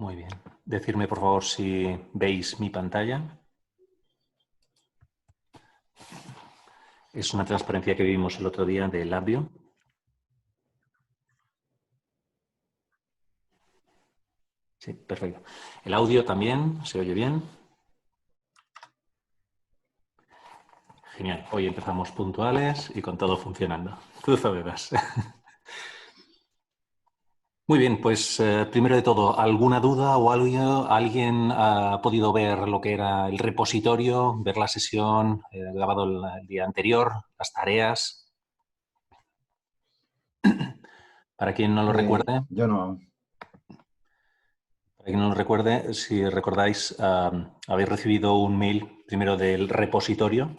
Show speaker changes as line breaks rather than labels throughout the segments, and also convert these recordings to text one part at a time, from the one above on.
Muy bien. Decidme, por favor, si veis mi pantalla. Es una transparencia que vimos el otro día del labio. Sí, perfecto. El audio también, ¿se oye bien? Genial. Hoy empezamos puntuales y con todo funcionando. Tú sabrás. Muy bien, pues primero de todo, ¿alguna duda o algo? ¿Alguien ha podido ver lo que era el repositorio, ver la sesión, grabado el día anterior, las tareas? Para quien no lo recuerde,
Yo no.
para quien no lo recuerde, si recordáis, habéis recibido un mail primero del repositorio.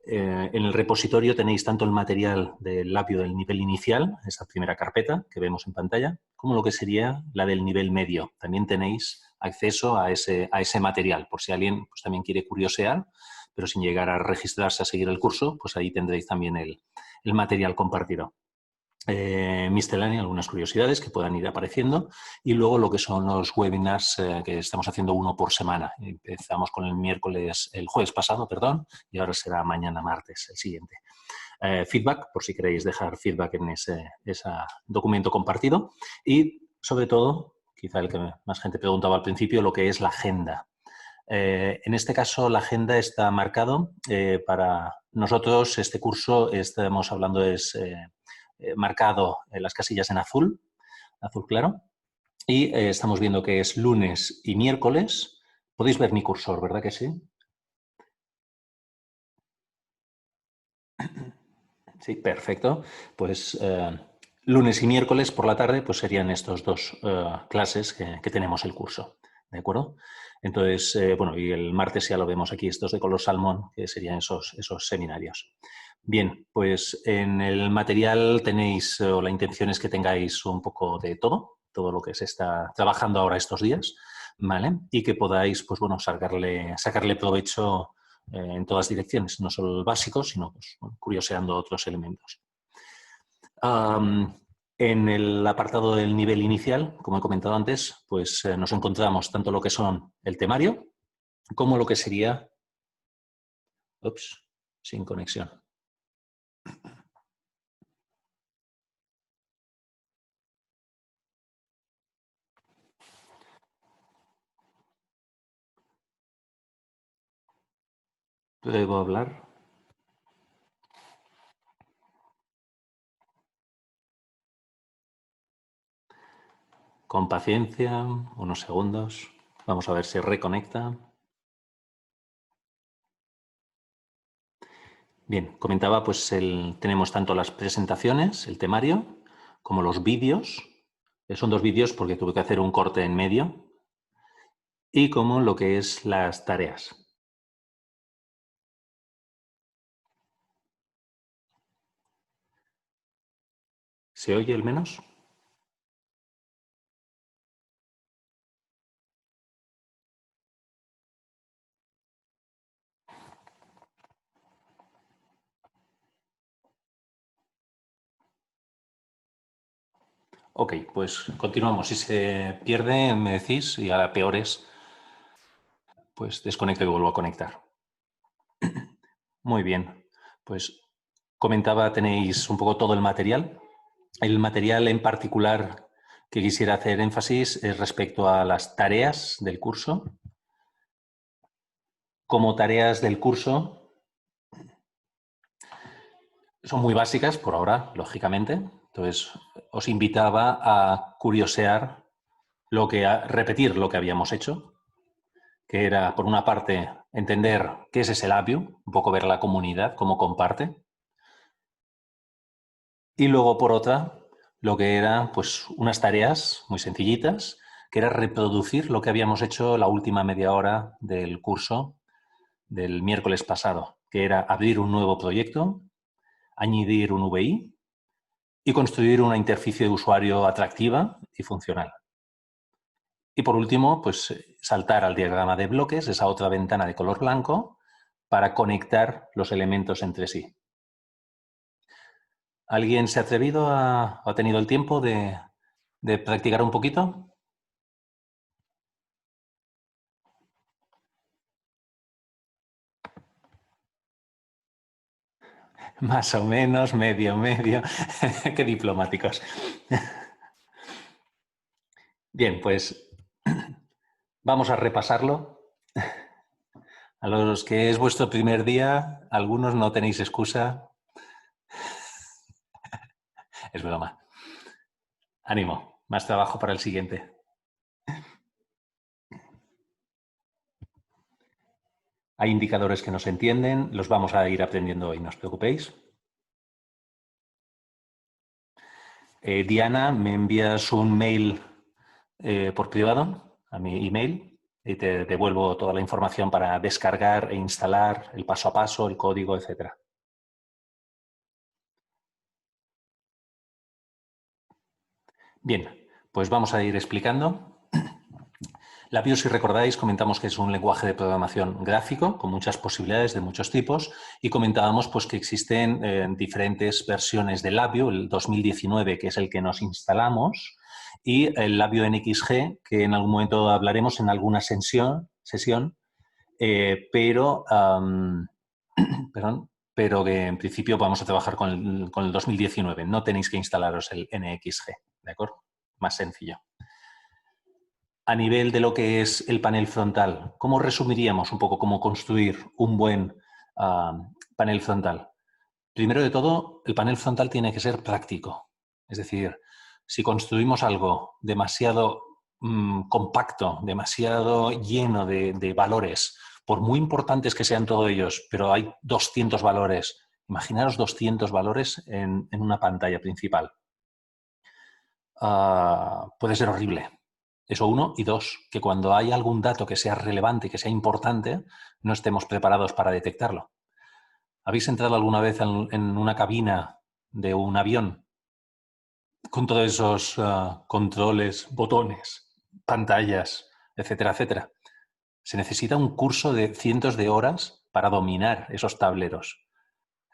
En el repositorio tenéis tanto el material del labio del nivel inicial, esa primera carpeta que vemos en pantalla, como lo que sería la del nivel medio. También tenéis acceso a ese material, por si alguien pues, también quiere curiosear, pero sin llegar a registrarse a seguir el curso, pues ahí tendréis también el material compartido. Miscelánea, algunas curiosidades que puedan ir apareciendo y luego lo que son los webinars que estamos haciendo uno por semana. Empezamos con el jueves pasado, perdón, y ahora será mañana martes el siguiente. Feedback, por si queréis dejar feedback en ese documento compartido y sobre todo, quizá el que más gente preguntaba al principio, lo que es la agenda. En este caso, la agenda está marcado para nosotros. Este curso, estamos hablando, es marcado en las casillas en azul claro, y estamos viendo que es lunes y miércoles. Podéis ver mi cursor, ¿verdad que sí? Sí, perfecto. Pues lunes y miércoles por la tarde pues serían estos dos clases que tenemos el curso, ¿de acuerdo? Entonces, bueno, y el martes ya lo vemos aquí, estos de color salmón, que serían esos seminarios. Bien, pues en el material tenéis, o la intención es que tengáis un poco de todo lo que se está trabajando ahora estos días, ¿vale? Y que podáis, pues bueno, sacarle provecho en todas direcciones, no solo el básico, sino pues, bueno, curioseando otros elementos. En el apartado del nivel inicial, como he comentado antes, pues nos encontramos tanto lo que son el temario como lo que sería... Ups, sin conexión. ¿Debo hablar? Con paciencia, unos segundos. Vamos a ver si reconecta. Bien, comentaba, pues tenemos tanto las presentaciones, el temario, como los vídeos. Son dos vídeos porque tuve que hacer un corte en medio. Y como lo que es las tareas. ¿Se oye el menos? Ok, pues continuamos. Si se pierde, me decís, y a la peores, pues desconecto y vuelvo a conectar. Muy bien, pues comentaba, tenéis un poco todo el material. El material en particular que quisiera hacer énfasis es respecto a las tareas del curso. Como tareas del curso son muy básicas por ahora, lógicamente. Entonces, os invitaba a curiosear repetir lo que habíamos hecho, que era, por una parte, entender qué es ese labio, un poco ver la comunidad, cómo comparte, y luego, por otra, lo que eran pues, unas tareas muy sencillitas, que era reproducir lo que habíamos hecho la última media hora del curso del miércoles pasado, que era abrir un nuevo proyecto, añadir un VI y construir una interfaz de usuario atractiva y funcional. Y por último, pues saltar al diagrama de bloques, esa otra ventana de color blanco, para conectar los elementos entre sí. ¿Alguien se ha atrevido ha tenido el tiempo de practicar un poquito? Más o menos, medio, medio. Qué diplomáticos. Bien, pues vamos a repasarlo. A los que es vuestro primer día, algunos no tenéis excusa. Es broma. Ánimo, más trabajo para el siguiente. Hay indicadores que no se entienden, los vamos a ir aprendiendo hoy, no os preocupéis. Diana, me envías un mail por privado a mi email y te devuelvo toda la información para descargar e instalar el paso a paso, el código, etc. Bien, pues vamos a ir explicando. Labview, si recordáis, comentamos que es un lenguaje de programación gráfico con muchas posibilidades de muchos tipos y comentábamos pues, que existen diferentes versiones de Labview, el 2019, que es el que nos instalamos, y el Labview NXG, que en algún momento hablaremos en alguna sesión pero que en principio vamos a trabajar con el 2019. No tenéis que instalaros el NXG, ¿de acuerdo? Más sencillo. A nivel de lo que es el panel frontal, ¿cómo resumiríamos un poco cómo construir un buen panel frontal? Primero de todo, el panel frontal tiene que ser práctico. Es decir, si construimos algo demasiado compacto, demasiado lleno de valores, por muy importantes que sean todos ellos, pero hay 200 valores, imaginaros 200 valores en una pantalla principal. Puede ser horrible. Eso uno. Y dos, que cuando hay algún dato que sea relevante, que sea importante, no estemos preparados para detectarlo. ¿Habéis entrado alguna vez en una cabina de un avión con todos esos controles, botones, pantallas, etcétera, etcétera? Se necesita un curso de cientos de horas para dominar esos tableros.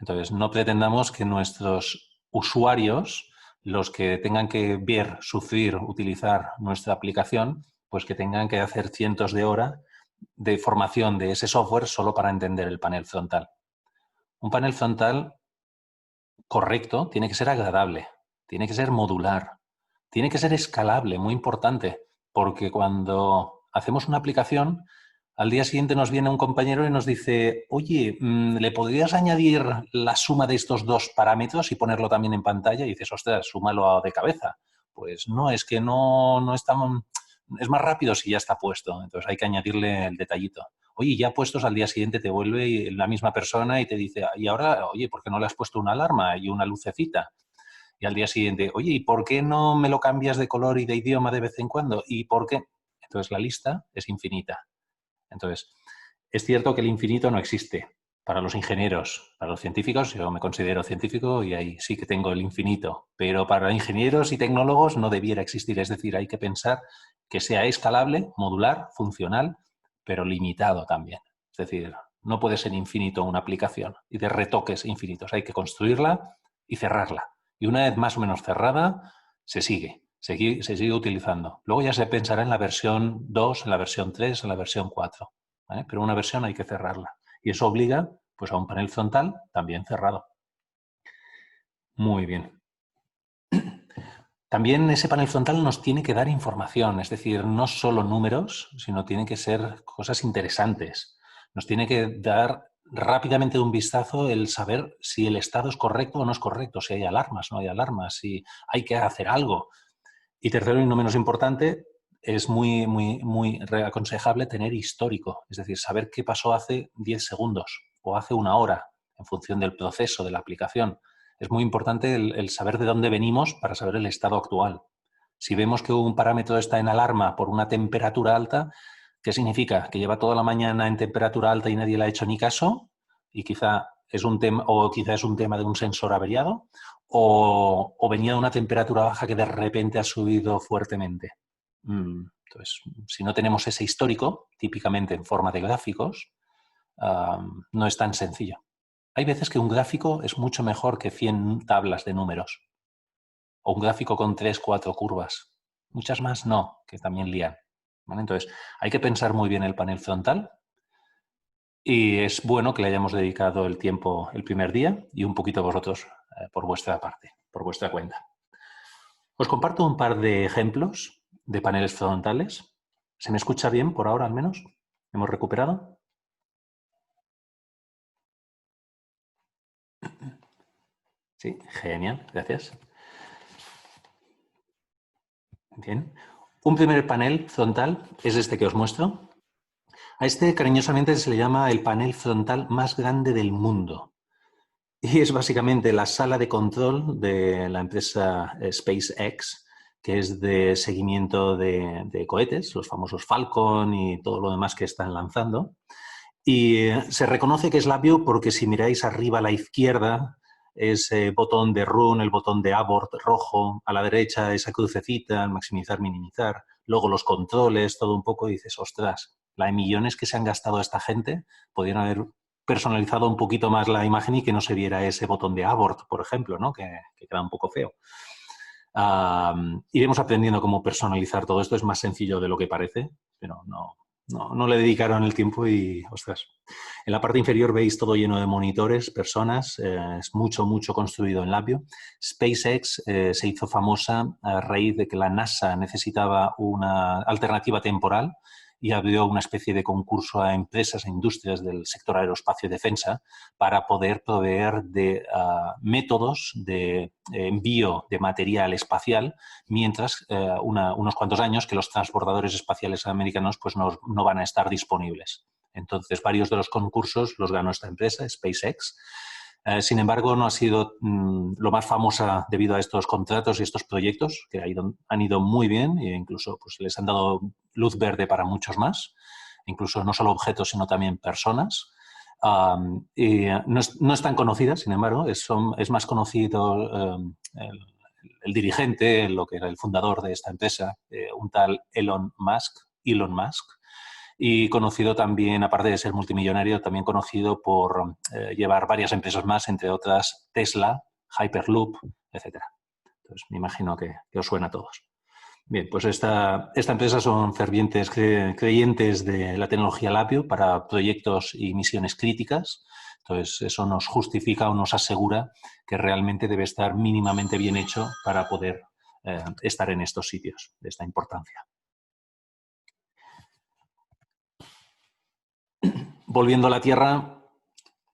Entonces, no pretendamos que nuestros usuarios, los que tengan que ver, sufrir, utilizar nuestra aplicación, pues que tengan que hacer cientos de horas de formación de ese software solo para entender el panel frontal. Un panel frontal correcto tiene que ser agradable, tiene que ser modular, tiene que ser escalable, muy importante, porque cuando hacemos una aplicación, al día siguiente nos viene un compañero y nos dice, oye, ¿le podrías añadir la suma de estos dos parámetros y ponerlo también en pantalla? Y dices, ostras, súmalo de cabeza. Pues no, es que no es tan... Es más rápido si ya está puesto, entonces hay que añadirle el detallito. Oye, ya puestos al día siguiente te vuelve la misma persona y te dice, y ahora, oye, ¿por qué no le has puesto una alarma y una lucecita? Y al día siguiente, oye, ¿y por qué no me lo cambias de color y de idioma de vez en cuando? ¿Y por qué? Entonces la lista es infinita. Entonces, es cierto que el infinito no existe para los ingenieros, para los científicos. Yo me considero científico y ahí sí que tengo el infinito, pero para ingenieros y tecnólogos no debiera existir. Es decir, hay que pensar que sea escalable, modular, funcional, pero limitado también. Es decir, no puede ser infinito una aplicación y de retoques infinitos. Hay que construirla y cerrarla. Y una vez más o menos cerrada, se sigue utilizando. Luego ya se pensará en la versión 2, en la versión 3, en la versión 4. ¿Vale? Pero una versión hay que cerrarla. Y eso obliga pues, a un panel frontal también cerrado. Muy bien. También ese panel frontal nos tiene que dar información, es decir, no solo números, sino tiene que ser cosas interesantes. Nos tiene que dar rápidamente un vistazo el saber si el estado es correcto o no es correcto, si hay alarmas, no hay alarmas, si hay que hacer algo. Y tercero y no menos importante, es muy aconsejable tener histórico, es decir, saber qué pasó hace 10 segundos o hace una hora en función del proceso de la aplicación. Es muy importante el saber de dónde venimos para saber el estado actual. Si vemos que un parámetro está en alarma por una temperatura alta, ¿qué significa? ¿Que lleva toda la mañana en temperatura alta y nadie le ha hecho ni caso? Y quizá es un tema, o quizá es un tema de un sensor averiado, o venía de una temperatura baja que de repente ha subido fuertemente. Entonces, si no tenemos ese histórico, típicamente en forma de gráficos, no es tan sencillo. Hay veces que un gráfico es mucho mejor que 100 tablas de números, o un gráfico con 3, 4 curvas. Muchas más no, que también lían. ¿Vale? Entonces, hay que pensar muy bien el panel frontal Y es bueno que le hayamos dedicado el tiempo el primer día y un poquito vosotros por vuestra parte, por vuestra cuenta. Os comparto un par de ejemplos de paneles frontales. ¿Se me escucha bien por ahora al menos? ¿Hemos recuperado? Sí, genial, gracias. Bien. Un primer panel frontal es este que os muestro. A este cariñosamente se le llama el panel frontal más grande del mundo. Y es básicamente la sala de control de la empresa SpaceX, que es de seguimiento de cohetes, los famosos Falcon y todo lo demás que están lanzando. Y se reconoce que es labio porque si miráis arriba a la izquierda, ese botón de run, el botón de abort rojo, a la derecha esa crucecita, maximizar, minimizar, luego los controles, todo un poco, y dices, ostras, la de millones que se han gastado esta gente, podrían haber personalizado un poquito más la imagen y que no se viera ese botón de abort, por ejemplo, ¿no? que queda un poco feo. Iremos aprendiendo cómo personalizar todo esto. Es más sencillo de lo que parece, pero no le dedicaron el tiempo y, ostras. En la parte inferior veis todo lleno de monitores, personas, es mucho construido en labio. SpaceX se hizo famosa a raíz de que la NASA necesitaba una alternativa temporal y abrió una especie de concurso a empresas e industrias del sector aeroespacio y defensa para poder proveer de métodos de envío de material espacial, mientras unos cuantos años que los transbordadores espaciales americanos pues no van a estar disponibles. Entonces, varios de los concursos los ganó esta empresa, SpaceX. Sin embargo, no ha sido lo más famosa debido a estos contratos y estos proyectos que han ido muy bien e incluso pues, les han dado luz verde para muchos más, incluso no solo objetos, sino también personas. Y no es tan conocida, sin embargo, es más conocido el dirigente, lo que era el fundador de esta empresa, un tal Elon Musk, y conocido también, aparte de ser multimillonario, también conocido por llevar varias empresas más, entre otras Tesla, Hyperloop, etc. Entonces, me imagino que os suena a todos. Bien, pues esta empresa son fervientes creyentes de la tecnología labio para proyectos y misiones críticas. Entonces, eso nos justifica o nos asegura que realmente debe estar mínimamente bien hecho para poder estar en estos sitios de esta importancia. Volviendo a la Tierra,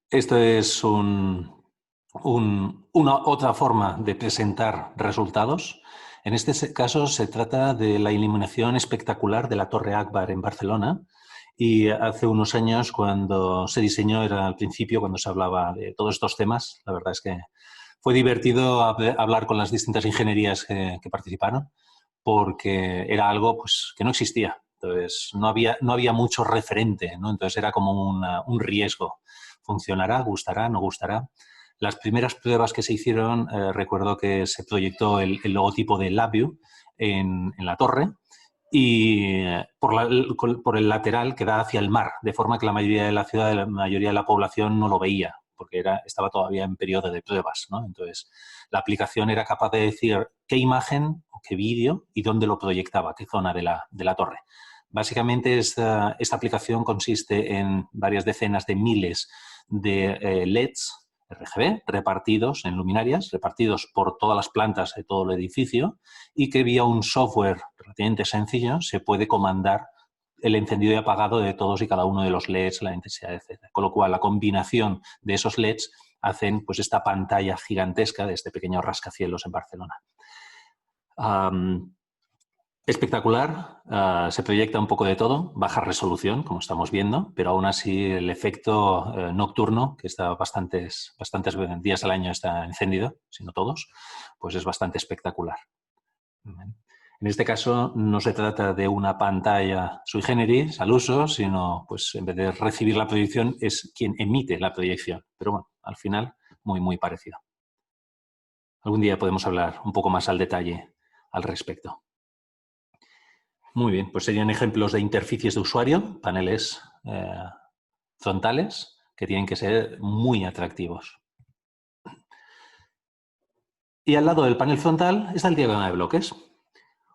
esto es una otra forma de presentar resultados. En este caso se trata de la iluminación espectacular de la Torre Akbar en Barcelona, y hace unos años cuando se diseñó, era al principio cuando se hablaba de todos estos temas, la verdad es que fue divertido hablar con las distintas ingenierías que participaron, porque era algo pues, que no existía. Entonces, no había mucho referente, ¿no? Entonces, era como un riesgo. ¿Funcionará? ¿Gustará? ¿No gustará? Las primeras pruebas que se hicieron, recuerdo que se proyectó el logotipo de Labio en la torre y por el lateral que da hacia el mar, de forma que la mayoría de la ciudad, la mayoría de la población no lo veía, porque estaba todavía en periodo de pruebas, ¿no? Entonces, la aplicación era capaz de decir qué imagen o qué vídeo y dónde lo proyectaba, qué zona de la torre. Básicamente, esta aplicación consiste en varias decenas de miles de LEDs RGB repartidos en luminarias, repartidos por todas las plantas de todo el edificio, y que vía un software relativamente sencillo se puede comandar el encendido y apagado de todos y cada uno de los LEDs, la intensidad, etc. Con lo cual, la combinación de esos LEDs hacen pues, esta pantalla gigantesca de este pequeño rascacielos en Barcelona. Espectacular, se proyecta un poco de todo, baja resolución, como estamos viendo, pero aún así el efecto nocturno, que está bastantes días al año está encendido, si no todos, pues es bastante espectacular. En este caso no se trata de una pantalla sui generis al uso, sino pues en vez de recibir la proyección es quien emite la proyección. Pero bueno, al final muy parecido. Algún día podemos hablar un poco más al detalle al respecto. Muy bien, pues serían ejemplos de interfaces de usuario, paneles frontales que tienen que ser muy atractivos. Y al lado del panel frontal está el diagrama de bloques.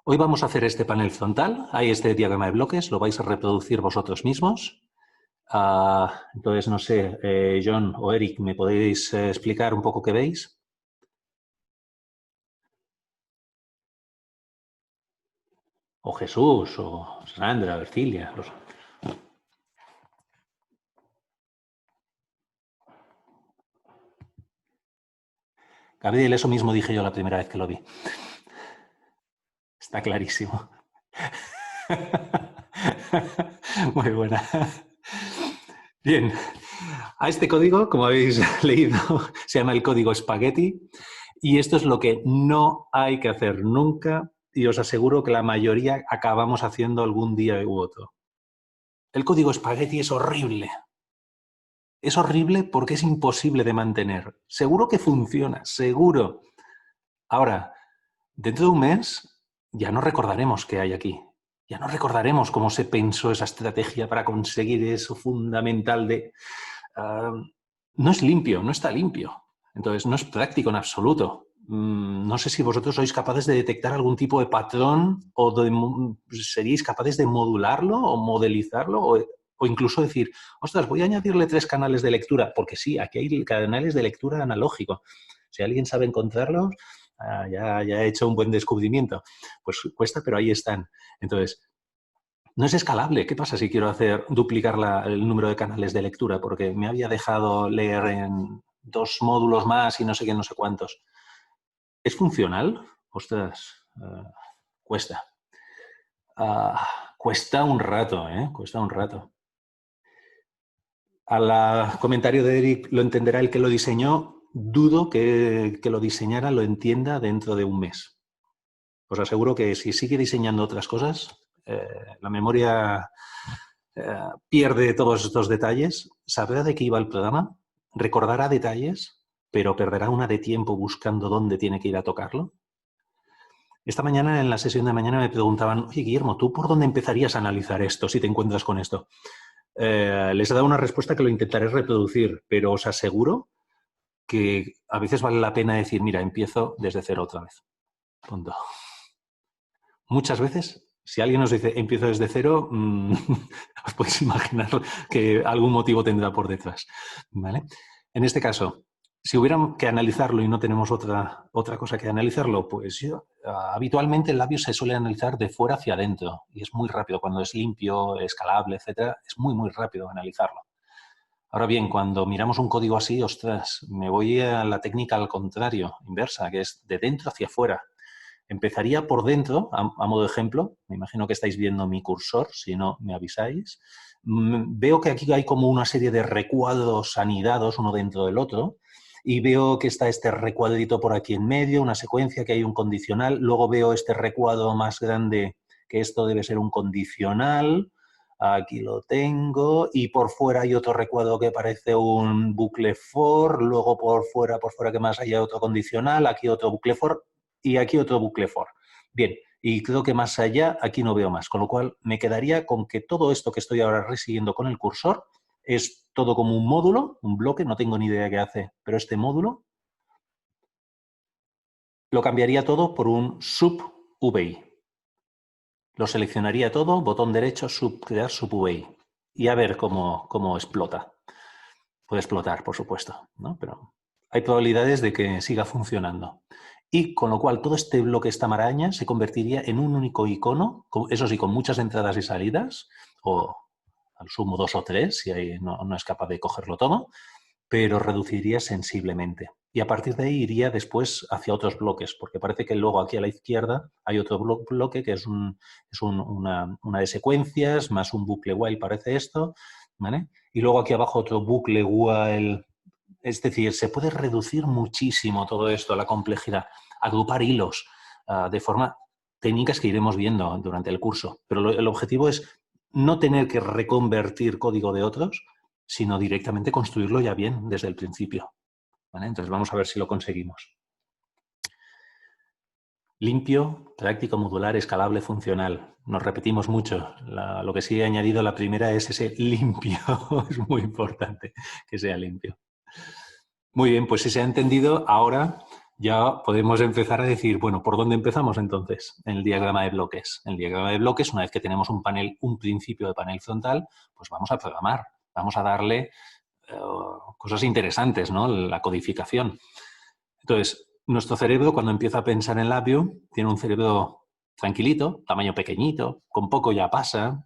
Hoy vamos a hacer este panel frontal. Hay este diagrama de bloques, lo vais a reproducir vosotros mismos. Entonces, no sé, John o Eric, ¿me podéis explicar un poco qué veis? O Jesús, o Sandra, Ercilia. Gabriel, eso mismo dije yo la primera vez que lo vi. Está clarísimo. Muy buena. Bien, a este código, como habéis leído, se llama el código Spaghetti y esto es lo que no hay que hacer nunca y os aseguro que la mayoría acabamos haciendo algún día u otro. El código Spaghetti es horrible. Es horrible porque es imposible de mantener. Seguro que funciona, seguro. Ahora, dentro de un mes ya no recordaremos qué hay aquí. Ya no recordaremos cómo se pensó esa estrategia para conseguir eso fundamental de... no es limpio, no está limpio. Entonces, no es práctico en absoluto. No sé si vosotros sois capaces de detectar algún tipo de patrón o seríais capaces de modularlo o modelizarlo o incluso decir, ostras, voy a añadirle 3 canales de lectura, porque sí, aquí hay canales de lectura analógico. Si alguien sabe encontrarlos, ya he hecho un buen descubrimiento. Pues cuesta, pero ahí están. Entonces, no es escalable. ¿Qué pasa si quiero duplicar el número de canales de lectura? Porque me había dejado leer en 2 módulos más y no sé qué, no sé cuántos. ¿Es funcional? Ostras, cuesta. Cuesta un rato, ¿eh? Cuesta un rato. Al comentario de Eric lo entenderá el que lo diseñó. Dudo que lo diseñara lo entienda dentro de un mes. Os aseguro que si sigue diseñando otras cosas, la memoria pierde todos estos detalles, sabrá de qué iba el programa, recordará detalles, pero perderá una de tiempo buscando dónde tiene que ir a tocarlo. Esta mañana, en la sesión de mañana, me preguntaban, oye, Guillermo, ¿tú por dónde empezarías a analizar esto si te encuentras con esto? Les he dado una respuesta que lo intentaré reproducir, pero os aseguro que a veces vale la pena decir, mira, empiezo desde cero otra vez. Punto. Muchas veces, si alguien nos dice empiezo desde cero, os podéis imaginar que algún motivo tendrá por detrás. ¿Vale? En este caso, si hubiéramos que analizarlo y no tenemos otra cosa que analizarlo, pues habitualmente el labio se suele analizar de fuera hacia adentro y es muy rápido. Cuando es limpio, escalable, etcétera, es muy, muy rápido analizarlo. Ahora bien, cuando miramos un código así, ostras, me voy a la técnica al contrario, inversa, que es de dentro hacia afuera. Empezaría por dentro, a modo de ejemplo. Me imagino que estáis viendo mi cursor, si no, me avisáis. Veo que aquí hay como una serie de recuadros anidados uno dentro del otro y veo que está este recuadrito por aquí en medio, una secuencia, que hay un condicional. Luego veo este recuadro más grande, que esto debe ser un condicional. Aquí lo tengo. Y por fuera hay otro recuadro que parece un bucle for. Luego por fuera que más haya otro condicional. Aquí otro bucle for y aquí otro bucle for. Bien, y creo que más allá aquí no veo más, con lo cual me quedaría con que todo esto que estoy ahora resiguiendo con el cursor es todo como un módulo, un bloque, no tengo ni idea qué hace, pero este módulo lo cambiaría todo por un sub-VI. Lo seleccionaría todo, botón derecho, crear sub-VI. Y a ver cómo explota. Puede explotar, por supuesto, ¿no? Pero hay probabilidades de que siga funcionando. Y con lo cual todo este bloque, esta maraña, se convertiría en un único icono, eso sí, con muchas entradas y salidas, o al sumo 2 o 3, si no es capaz de cogerlo todo, pero reduciría sensiblemente. Y a partir de ahí iría después hacia otros bloques, porque parece que luego aquí a la izquierda hay otro bloque que es una de secuencias, más un bucle while, parece esto, ¿vale? Y luego aquí abajo otro bucle while. Es decir, se puede reducir muchísimo todo esto, la complejidad, agrupar hilos de forma técnicas que iremos viendo durante el curso. Pero el objetivo es no tener que reconvertir código de otros, sino directamente construirlo ya bien desde el principio. ¿Vale? Entonces vamos a ver si lo conseguimos. Limpio, práctico, modular, escalable, funcional. Nos repetimos mucho. Lo que sí he añadido la primera es ese limpio. Es muy importante que sea limpio. Muy bien, pues si se ha entendido, ahora ya podemos empezar a decir, bueno, ¿por dónde empezamos entonces? En el diagrama de bloques. En el diagrama de bloques, una vez que tenemos un principio de panel frontal, pues vamos a programar. Vamos a darle cosas interesantes, ¿no? La codificación. Entonces, nuestro cerebro, cuando empieza a pensar en labio, tiene un cerebro tranquilito, tamaño pequeñito, con poco ya pasa,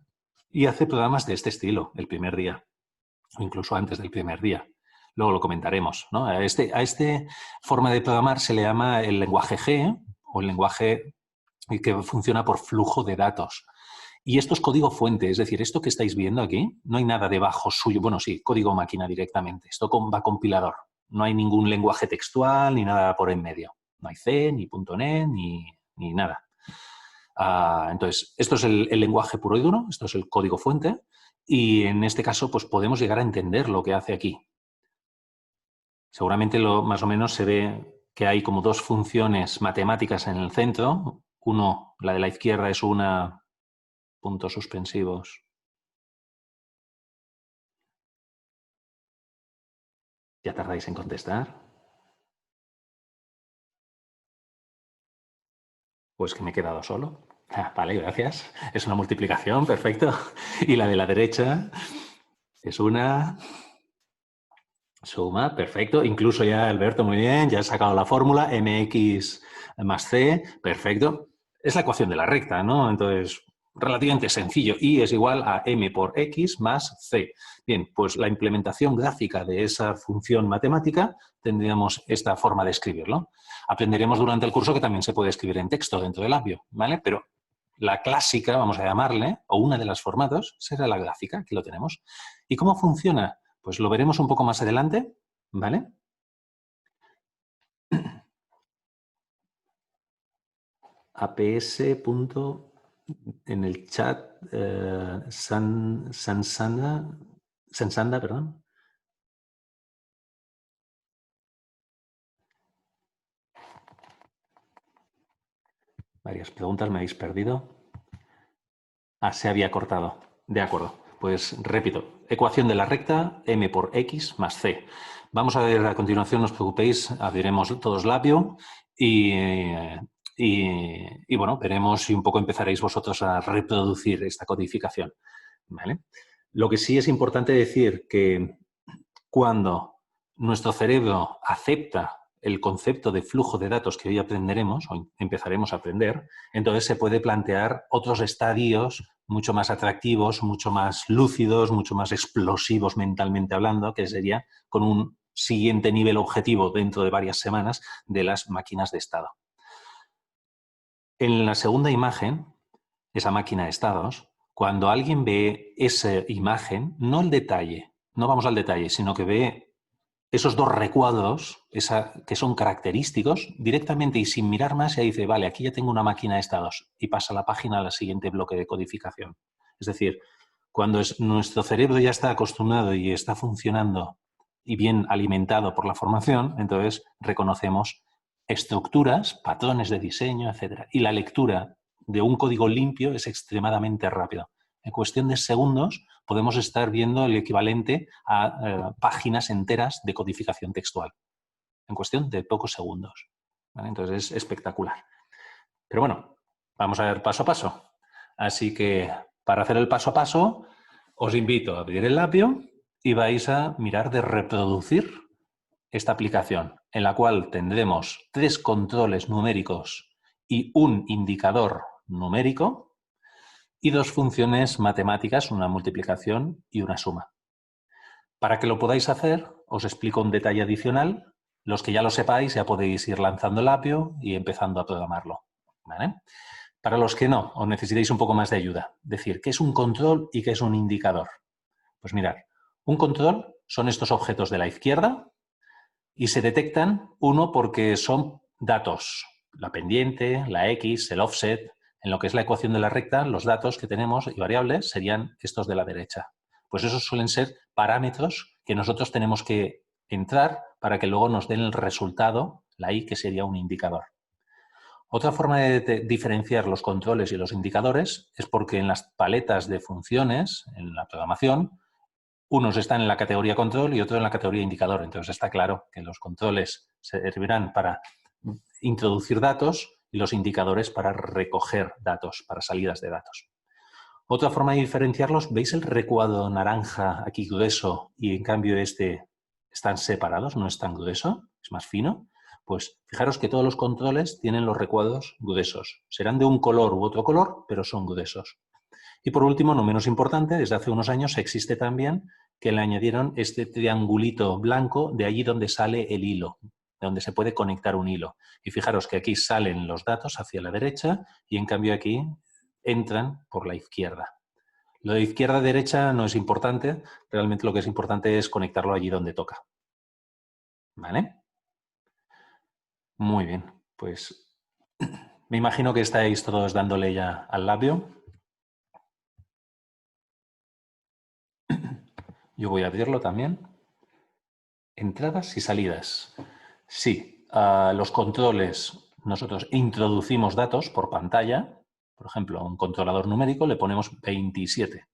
y hace programas de este estilo el primer día, o incluso antes del primer día. Luego lo comentaremos, ¿no? A este forma de programar se le llama el lenguaje G, o el lenguaje que funciona por flujo de datos. Y esto es código fuente, es decir, esto que estáis viendo aquí, no hay nada debajo suyo. Bueno, sí, código máquina directamente. Esto va compilador. No hay ningún lenguaje textual ni nada por en medio. No hay C, ni .NET, ni nada. Entonces, esto es el lenguaje puro y duro, esto es el código fuente, y en este caso pues podemos llegar a entender lo que hace aquí. Seguramente más o menos se ve que hay como dos funciones matemáticas en el centro. Uno, la de la izquierda, es una... puntos suspensivos. ¿Ya tardáis en contestar? Pues que me he quedado solo. Vale, gracias. Es una multiplicación, perfecto. Y la de la derecha es una suma, perfecto. Incluso ya, Alberto, muy bien, ya has sacado la fórmula, mx más c, perfecto. Es la ecuación de la recta, ¿no? Entonces, relativamente sencillo. Y es igual a m por x más c. Bien, pues la implementación gráfica de esa función matemática tendríamos esta forma de escribirlo. Aprenderemos durante el curso que también se puede escribir en texto dentro del labio, ¿vale? Pero la clásica, vamos a llamarle, o una de las formatos, será la gráfica, aquí lo tenemos. ¿Y cómo funciona? Pues lo veremos un poco más adelante, ¿vale? APS. En el chat, Sansanda, perdón. Varias preguntas, me habéis perdido. Se había cortado. De acuerdo. Pues repito, ecuación de la recta, m por x más c. Vamos a ver a continuación, no os preocupéis, abriremos todos labio y bueno, veremos si un poco empezaréis vosotros a reproducir esta codificación. ¿Vale? Lo que sí es importante decir que cuando nuestro cerebro acepta el concepto de flujo de datos que hoy aprenderemos, o empezaremos a aprender, entonces se puede plantear otros estadios mucho más atractivos, mucho más lúcidos, mucho más explosivos mentalmente hablando, que sería con un siguiente nivel objetivo dentro de varias semanas de las máquinas de estado. En la segunda imagen, esa máquina de estados, cuando alguien ve esa imagen, no el detalle, no vamos al detalle, sino que ve esos dos recuadros que son característicos, directamente y sin mirar más, ya dice, vale, aquí ya tengo una máquina de estados y pasa la página al siguiente bloque de codificación. Es decir, cuando nuestro cerebro ya está acostumbrado y está funcionando y bien alimentado por la formación, entonces reconocemos estructuras, patrones de diseño, etc. Y la lectura de un código limpio es extremadamente rápido. En cuestión de segundos podemos estar viendo el equivalente a páginas enteras de codificación textual. En cuestión de pocos segundos. ¿Vale? Entonces es espectacular. Pero bueno, vamos a ver paso a paso. Así que para hacer el paso a paso, os invito a abrir el labio y vais a mirar de reproducir esta aplicación, en la cual tendremos 3 controles numéricos y un indicador numérico y 2 funciones matemáticas, una multiplicación y una suma. Para que lo podáis hacer, os explico un detalle adicional. Los que ya lo sepáis, ya podéis ir lanzando el apio y empezando a programarlo. ¿Vale? Para los que no, os necesitéis un poco más de ayuda. Decir, ¿qué es un control y qué es un indicador? Pues mirad, un control son estos objetos de la izquierda y se detectan, uno, porque son datos. La pendiente, la X, el offset. En lo que es la ecuación de la recta, los datos que tenemos y variables serían estos de la derecha. Pues esos suelen ser parámetros que nosotros tenemos que entrar para que luego nos den el resultado, la Y, que sería un indicador. Otra forma de diferenciar los controles y los indicadores es porque en las paletas de funciones, en la programación, unos están en la categoría control y otros en la categoría indicador. Entonces está claro que los controles servirán para introducir datos y los indicadores para recoger datos, para salidas de datos. Otra forma de diferenciarlos, ¿veis el recuadro naranja aquí grueso y en cambio están separados, no es tan grueso, es más fino? Pues fijaros que todos los controles tienen los recuadros gruesos. Serán de un color u otro color, pero son gruesos. Y por último, no menos importante, desde hace unos años existe también que le añadieron este triangulito blanco de allí donde sale el hilo, de donde se puede conectar un hilo. Y fijaros que aquí salen los datos hacia la derecha y en cambio aquí entran por la izquierda. Lo de izquierda a derecha no es importante, realmente lo que es importante es conectarlo allí donde toca. ¿Vale? Muy bien, pues me imagino que estáis todos dándole ya al labio. Yo voy a abrirlo también. Entradas y salidas. Sí, los controles, nosotros introducimos datos por pantalla. Por ejemplo, a un controlador numérico le ponemos 27.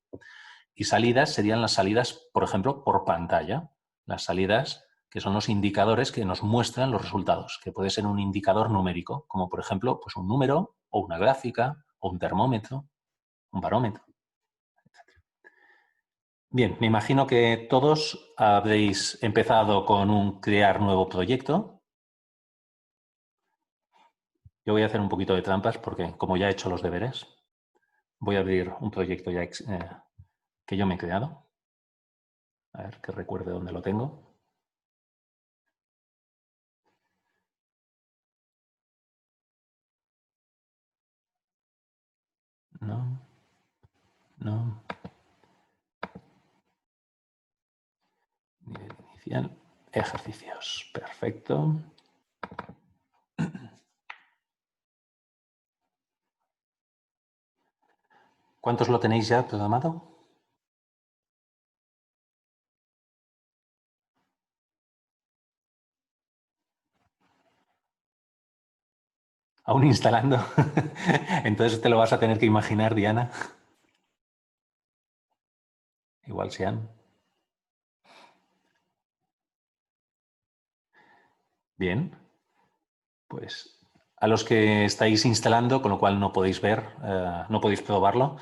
Y salidas serían las salidas, por ejemplo, por pantalla. Las salidas que son los indicadores que nos muestran los resultados, que puede ser un indicador numérico, como por ejemplo pues un número, o una gráfica, o un termómetro, un barómetro. Bien, me imagino que todos habréis empezado con un crear nuevo proyecto. Yo voy a hacer un poquito de trampas porque como ya he hecho los deberes, voy a abrir un proyecto ya que yo me he creado. A ver, que recuerde dónde lo tengo. No, no. Nivel inicial. Ejercicios. Perfecto. ¿Cuántos lo tenéis ya programado? ¿Aún instalando? Entonces te lo vas a tener que imaginar, Diana. Igual sean. Bien. Pues a los que estáis instalando, con lo cual no podéis ver, no podéis probarlo,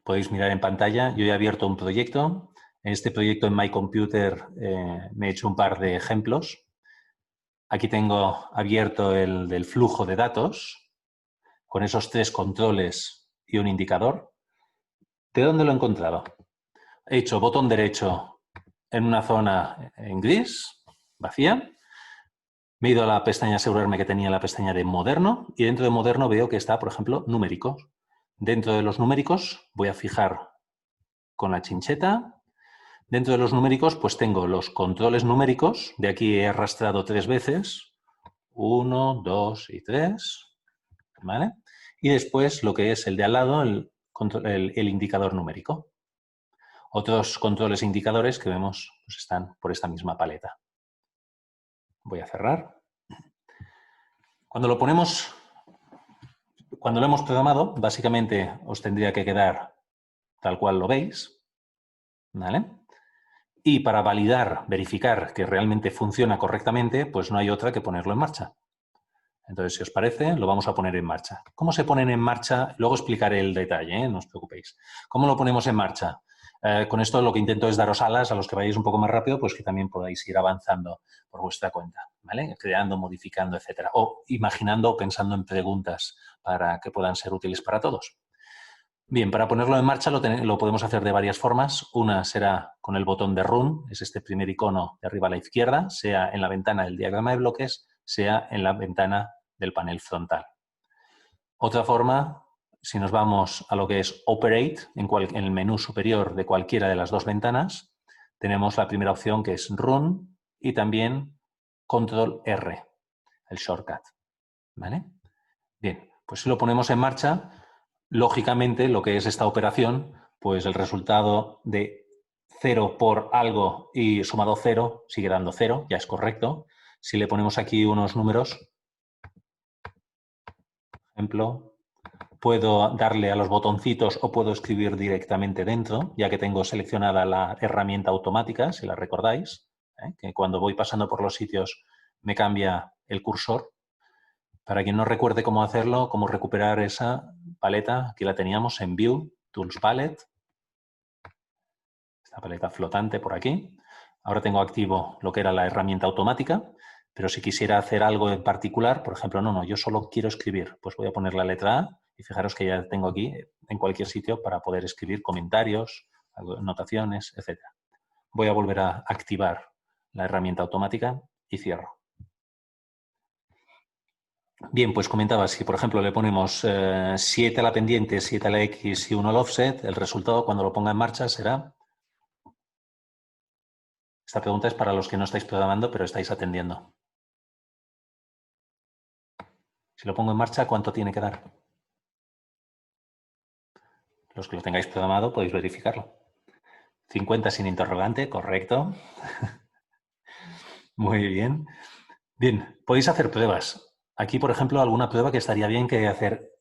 podéis mirar en pantalla. Yo he abierto un proyecto. En este proyecto en My Computer me he hecho un par de ejemplos. Aquí tengo abierto el del flujo de datos, con esos 3 controles y un indicador. ¿De dónde lo he encontrado? He hecho botón derecho en una zona en gris, vacía. Me he ido a la pestaña asegurarme que tenía la pestaña de moderno y dentro de moderno veo que está, por ejemplo, numéricos. Dentro de los numéricos voy a fijar con la chincheta. Dentro de los numéricos pues tengo los controles numéricos. De aquí he arrastrado 3 veces. 1, 2 y 3. ¿Vale? Y después lo que es el de al lado, el indicador numérico. Otros controles e indicadores que vemos pues están por esta misma paleta. Voy a cerrar. Cuando lo hemos programado, básicamente os tendría que quedar tal cual lo veis, ¿vale? Y para validar, verificar que realmente funciona correctamente, pues no hay otra que ponerlo en marcha. Entonces, si os parece, lo vamos a poner en marcha. ¿Cómo se ponen en marcha? Luego explicaré el detalle, no os preocupéis. ¿Cómo lo ponemos en marcha? Con esto lo que intento es daros alas a los que vayáis un poco más rápido, pues que también podáis ir avanzando por vuestra cuenta, ¿vale? Creando, modificando, etcétera. O imaginando o pensando en preguntas para que puedan ser útiles para todos. Bien, para ponerlo en marcha lo podemos hacer de varias formas. Una será con el botón de Run, es este primer icono de arriba a la izquierda, sea en la ventana del diagrama de bloques, sea en la ventana del panel frontal. Otra forma, si nos vamos a lo que es Operate, en el menú superior de cualquiera de las dos ventanas, tenemos la primera opción que es Run y también Control R, el shortcut. ¿Vale? Bien, pues si lo ponemos en marcha, lógicamente lo que es esta operación, pues el resultado de 0 por algo y sumado 0 sigue dando 0, ya es correcto. Si le ponemos aquí unos números, por ejemplo, puedo darle a los botoncitos o puedo escribir directamente dentro, ya que tengo seleccionada la herramienta automática, si la recordáis, que cuando voy pasando por los sitios me cambia el cursor. Para quien no recuerde cómo hacerlo, cómo recuperar esa paleta, aquí la teníamos en View, Tools Palette, esta paleta flotante por aquí. Ahora tengo activo lo que era la herramienta automática, pero si quisiera hacer algo en particular, por ejemplo, no, yo solo quiero escribir, pues voy a poner la letra A y fijaros que ya tengo aquí en cualquier sitio para poder escribir comentarios, anotaciones, etc. Voy a volver a activar la herramienta automática y cierro. Bien, pues comentaba, si por ejemplo le ponemos 7 a la pendiente, 7 a la X y 1 al offset, el resultado cuando lo ponga en marcha será... Esta pregunta es para los que no estáis programando, pero estáis atendiendo. Si lo pongo en marcha, ¿cuánto tiene que dar? Los que lo tengáis programado podéis verificarlo. 50 sin interrogante, correcto. Muy bien. Bien, podéis hacer pruebas. Aquí, por ejemplo, alguna prueba que estaría bien que hacer.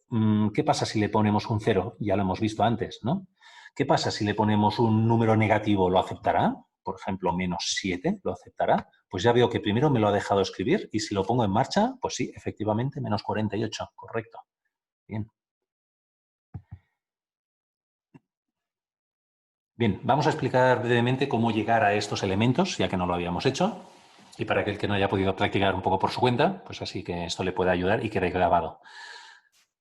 ¿Qué pasa si le ponemos un 0? Ya lo hemos visto antes, ¿no? ¿Qué pasa si le ponemos un número negativo? ¿Lo aceptará? Por ejemplo, -7, ¿lo aceptará? Pues ya veo que primero me lo ha dejado escribir y si lo pongo en marcha, pues sí, efectivamente, -48, correcto. Bien. Bien, vamos a explicar brevemente cómo llegar a estos elementos, ya que no lo habíamos hecho. Y para aquel que no haya podido practicar un poco por su cuenta, pues así que esto le puede ayudar y quede grabado.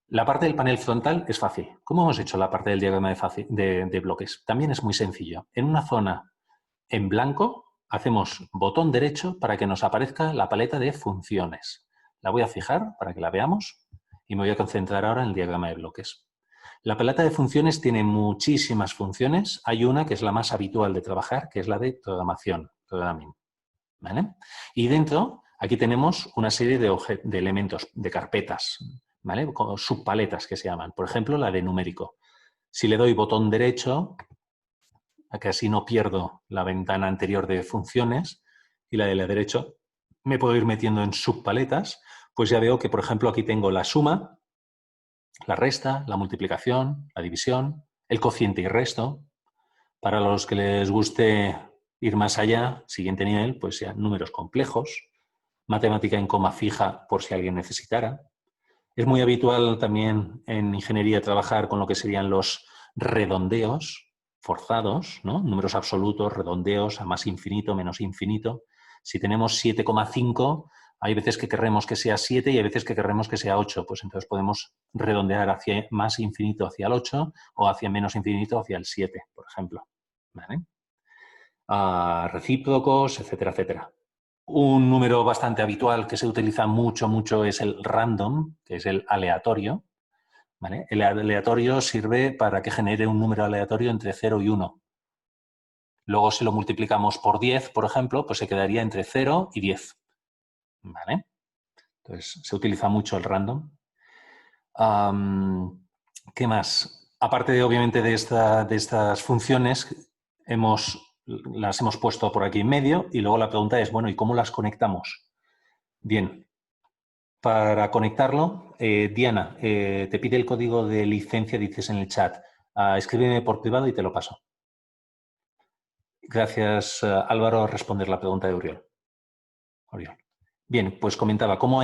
La parte del panel frontal es fácil. ¿Cómo hemos hecho la parte del diagrama de bloques? También es muy sencillo. En una zona en blanco hacemos botón derecho para que nos aparezca la paleta de funciones. La voy a fijar para que la veamos y me voy a concentrar ahora en el diagrama de bloques. La paleta de funciones tiene muchísimas funciones. Hay una que es la más habitual de trabajar, que es la de programación, programming. ¿Vale? Y dentro, aquí tenemos una serie de elementos, de carpetas, ¿vale? Como subpaletas que se llaman. Por ejemplo, la de numérico. Si le doy botón derecho, que así no pierdo la ventana anterior de funciones, y la de la derecha, me puedo ir metiendo en subpaletas, pues ya veo que, por ejemplo, aquí tengo la suma, la resta, la multiplicación, la división, el cociente y resto. Para los que les guste ir más allá, siguiente nivel, pues sean números complejos, matemática en coma fija por si alguien necesitara. Es muy habitual también en ingeniería trabajar con lo que serían los redondeos forzados, ¿no? Números absolutos, redondeos a más infinito, menos infinito. Si tenemos 7,5, hay veces que queremos que sea 7 y hay veces que queremos que sea 8. Pues entonces podemos redondear hacia más infinito hacia el 8 o hacia menos infinito hacia el 7, por ejemplo. ¿Vale? Recíprocos, etcétera, etcétera. Un número bastante habitual que se utiliza mucho es el random, que es el aleatorio. ¿Vale? El aleatorio sirve para que genere un número aleatorio entre 0 y 1. Luego, si lo multiplicamos por 10, por ejemplo, pues se quedaría entre 0 y 10. ¿Vale? Entonces, se utiliza mucho el random. ¿Qué más? Aparte, obviamente, de estas funciones, las hemos puesto por aquí en medio y luego la pregunta es, bueno, ¿y cómo las conectamos? Bien, para conectarlo, Diana, te pide el código de licencia, dices en el chat. Escríbeme por privado y te lo paso. Gracias, Álvaro, a responder la pregunta de Oriol. Bien, pues comentaba, ¿cómo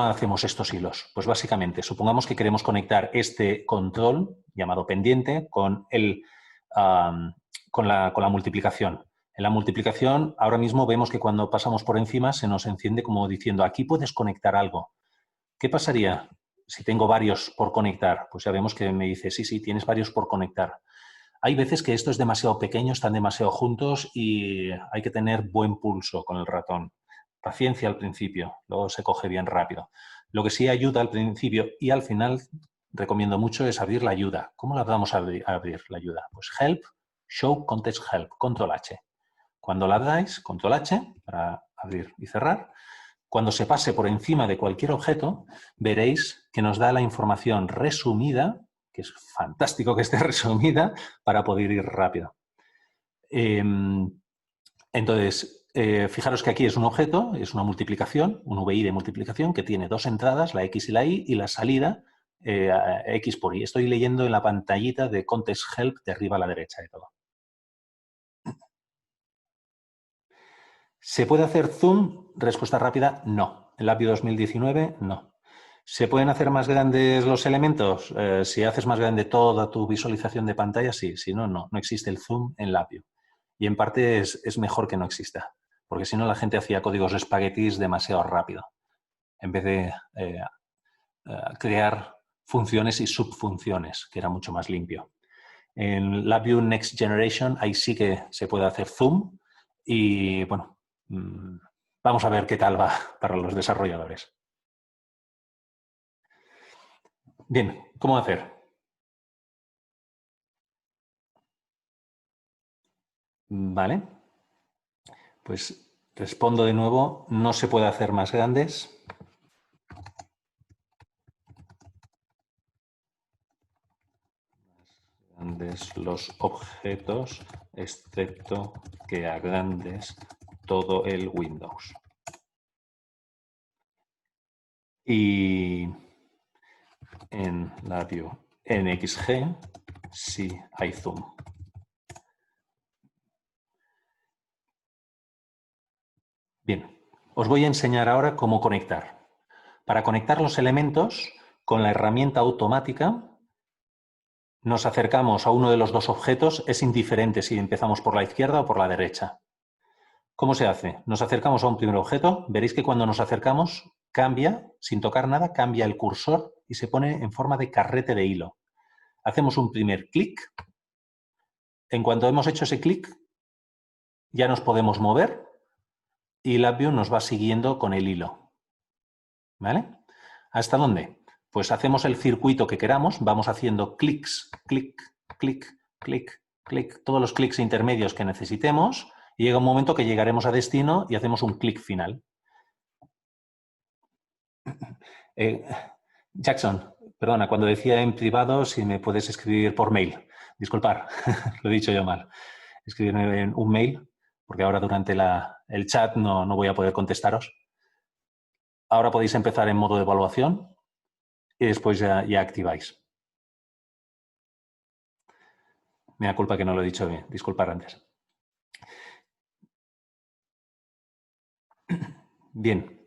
hacemos estos hilos? Pues básicamente, supongamos que queremos conectar este control, llamado pendiente, con la multiplicación. En la multiplicación, ahora mismo vemos que cuando pasamos por encima se nos enciende como diciendo, aquí puedes conectar algo. ¿Qué pasaría si tengo varios por conectar? Pues ya vemos que me dice, sí, tienes varios por conectar. Hay veces que esto es demasiado pequeño, están demasiado juntos y hay que tener buen pulso con el ratón. Paciencia al principio, luego se coge bien rápido. Lo que sí ayuda al principio y al final, recomiendo mucho, es abrir la ayuda. ¿Cómo la vamos a abrir la ayuda? Pues Help, Show Context Help, Control H. Cuando la dais, Control H, para abrir y cerrar, cuando se pase por encima de cualquier objeto, veréis que nos da la información resumida, que es fantástico que esté resumida, para poder ir rápido. Entonces, fijaros que aquí es un objeto, es una multiplicación, un VI de multiplicación que tiene dos entradas, la X y la Y, y la salida X por Y. Estoy leyendo en la pantallita de Context Help de arriba a la derecha de todo. ¿Se puede hacer zoom? Respuesta rápida, no. En el API 2019, no. ¿Se pueden hacer más grandes los elementos? Si haces más grande toda tu visualización de pantalla, sí. Si no, no. No existe el zoom en Labview. Y en parte es mejor que no exista, porque si no la gente hacía códigos espaguetis demasiado rápido, en vez de crear funciones y subfunciones, que era mucho más limpio. En Labview Next Generation ahí sí que se puede hacer zoom y, bueno, vamos a ver qué tal va para los desarrolladores. Bien, ¿cómo hacer? Vale, pues respondo de nuevo, no se puede hacer más grandes. Grandes los objetos, excepto que agrandes todo el Windows. Y en Labview NXG sí hay zoom. Bien, os voy a enseñar ahora cómo conectar. Para conectar los elementos, con la herramienta automática, nos acercamos a uno de los dos objetos, es indiferente si empezamos por la izquierda o por la derecha. ¿Cómo se hace? Nos acercamos a un primer objeto, veréis que cuando nos acercamos cambia, sin tocar nada, cambia el cursor y se pone en forma de carrete de hilo. Hacemos un primer clic. En cuanto hemos hecho ese clic, ya nos podemos mover y Labview nos va siguiendo con el hilo. ¿Vale? ¿Hasta dónde? Pues hacemos el circuito que queramos, vamos haciendo clics, clic, clic, clic, clic, todos los clics intermedios que necesitemos y llega un momento que llegaremos a destino y hacemos un clic final. Jackson, perdona, cuando decía en privado, si me puedes escribir por mail. Disculpar, lo he dicho yo mal. Escribirme en un mail, porque ahora durante el chat no voy a poder contestaros. Ahora podéis empezar en modo de evaluación y después ya activáis. Me da culpa que no lo he dicho bien. Disculpar antes. Bien.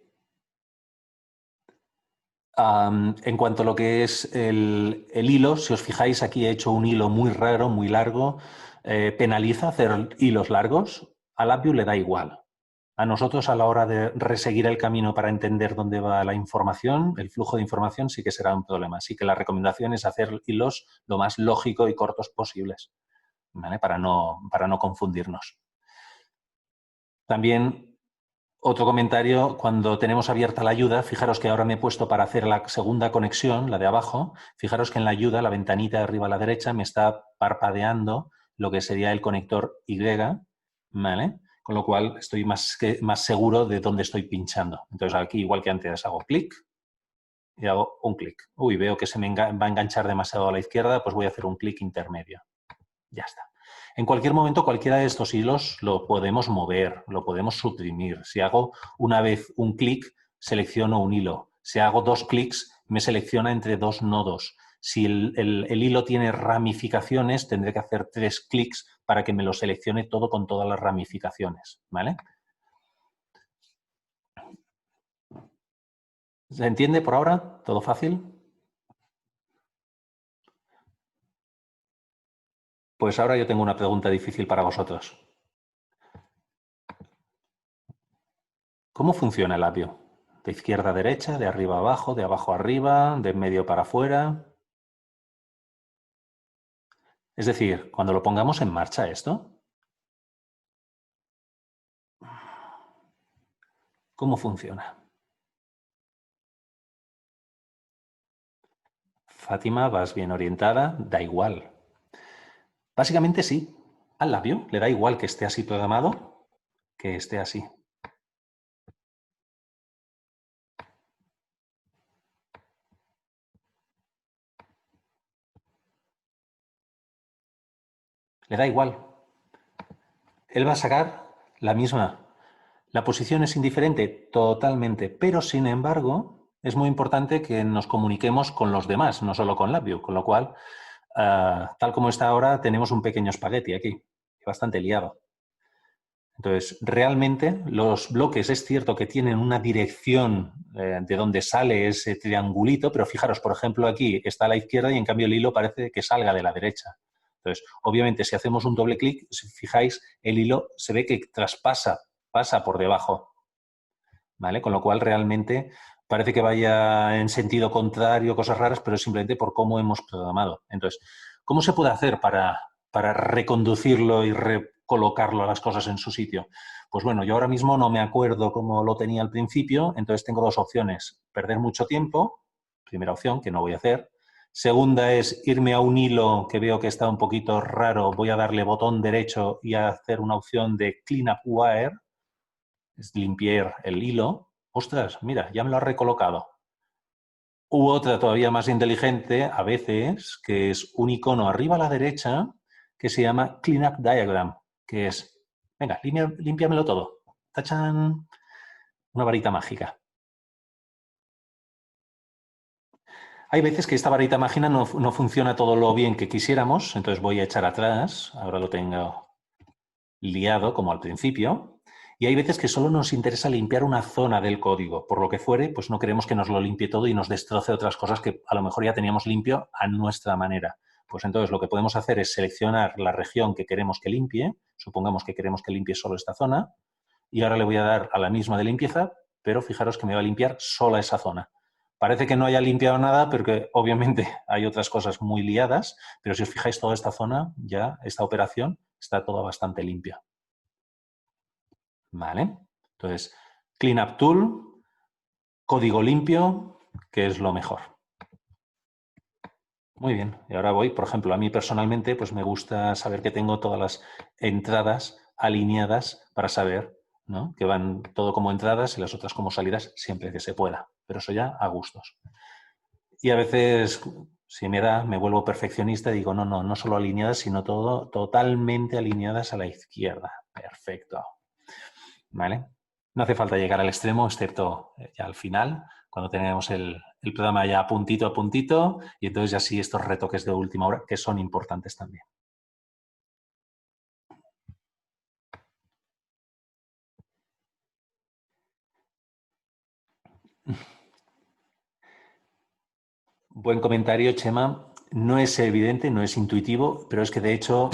En cuanto a lo que es el hilo, si os fijáis, aquí he hecho un hilo muy raro, muy largo. Penaliza hacer hilos largos. A Labview le da igual. A nosotros, a la hora de reseguir el camino para entender dónde va la información, el flujo de información, sí que será un problema. Así que la recomendación es hacer hilos lo más lógico y cortos posibles, ¿vale? Para no confundirnos. También otro comentario, cuando tenemos abierta la ayuda, fijaros que ahora me he puesto para hacer la segunda conexión, la de abajo, fijaros que en la ayuda, la ventanita de arriba a la derecha, me está parpadeando lo que sería el conector Y, ¿vale? Con lo cual estoy más seguro de dónde estoy pinchando. Entonces aquí, igual que antes, hago clic y hago un clic. Uy, veo que se me va a enganchar demasiado a la izquierda, pues voy a hacer un clic intermedio. Ya está. En cualquier momento, cualquiera de estos hilos lo podemos mover, lo podemos suprimir. Si hago una vez un clic, selecciono un hilo. Si hago dos clics, me selecciona entre dos nodos. Si el hilo tiene ramificaciones, tendré que hacer 3 clics para que me lo seleccione todo con todas las ramificaciones. ¿Vale? ¿Se entiende por ahora? ¿Todo fácil? Pues ahora yo tengo una pregunta difícil para vosotros. ¿Cómo funciona el Labview? ¿De izquierda a derecha, de arriba a abajo, de abajo a arriba, de medio para afuera? Es decir, cuando lo pongamos en marcha esto, ¿cómo funciona? Fátima, vas bien orientada, da igual. Básicamente sí. Al Labview le da igual que esté así programado que esté así. Le da igual. Él va a sacar la misma. La posición es indiferente totalmente, pero sin embargo es muy importante que nos comuniquemos con los demás, no solo con Labview, con lo cual, tal como está ahora, tenemos un pequeño espagueti aquí, bastante liado. Entonces, realmente los bloques es cierto que tienen una dirección de donde sale ese triangulito, pero fijaros, por ejemplo, aquí está a la izquierda y en cambio el hilo parece que salga de la derecha. Entonces, obviamente, si hacemos un doble clic, si fijáis, el hilo se ve que pasa por debajo, ¿vale? Con lo cual, realmente parece que vaya en sentido contrario, cosas raras, pero es simplemente por cómo hemos programado. Entonces, ¿cómo se puede hacer para reconducirlo y recolocarlo a las cosas en su sitio? Pues bueno, yo ahora mismo no me acuerdo cómo lo tenía al principio, entonces tengo dos opciones. Perder mucho tiempo, primera opción, que no voy a hacer. Segunda es irme a un hilo que veo que está un poquito raro, voy a darle botón derecho y a hacer una opción de Clean Up Wire, es limpiar el hilo. Ostras, mira, ya me lo ha recolocado. U otra todavía más inteligente, a veces, que es un icono arriba a la derecha que se llama Cleanup Diagram, que es, venga, límpiamelo todo. ¡Tachán! Una varita mágica. Hay veces que esta varita mágica no funciona todo lo bien que quisiéramos, entonces voy a echar atrás, ahora lo tengo liado como al principio, y hay veces que solo nos interesa limpiar una zona del código, por lo que fuere, pues no queremos que nos lo limpie todo y nos destroce otras cosas que a lo mejor ya teníamos limpio a nuestra manera. Pues entonces lo que podemos hacer es seleccionar la región que queremos que limpie, supongamos que queremos que limpie solo esta zona, y ahora le voy a dar a la misma de limpieza, pero fijaros que me va a limpiar sola esa zona. Parece que no haya limpiado nada, porque obviamente hay otras cosas muy liadas, pero si os fijáis toda esta zona, ya esta operación está toda bastante limpia. ¿Vale? Entonces, Cleanup Tool, código limpio, que es lo mejor. Muy bien, y ahora voy, por ejemplo, a mí personalmente, pues me gusta saber que tengo todas las entradas alineadas para saber, ¿no?, que van todo como entradas y las otras como salidas siempre que se pueda, pero eso ya a gustos. Y a veces, si me da, me vuelvo perfeccionista y digo, no solo alineadas, sino todo totalmente alineadas a la izquierda. Perfecto. ¿Vale? No hace falta llegar al extremo, excepto ya al final, cuando tenemos el programa ya a puntito, y entonces ya sí estos retoques de última hora, que son importantes también. Buen comentario, Chema. No es evidente, no es intuitivo, pero es que de hecho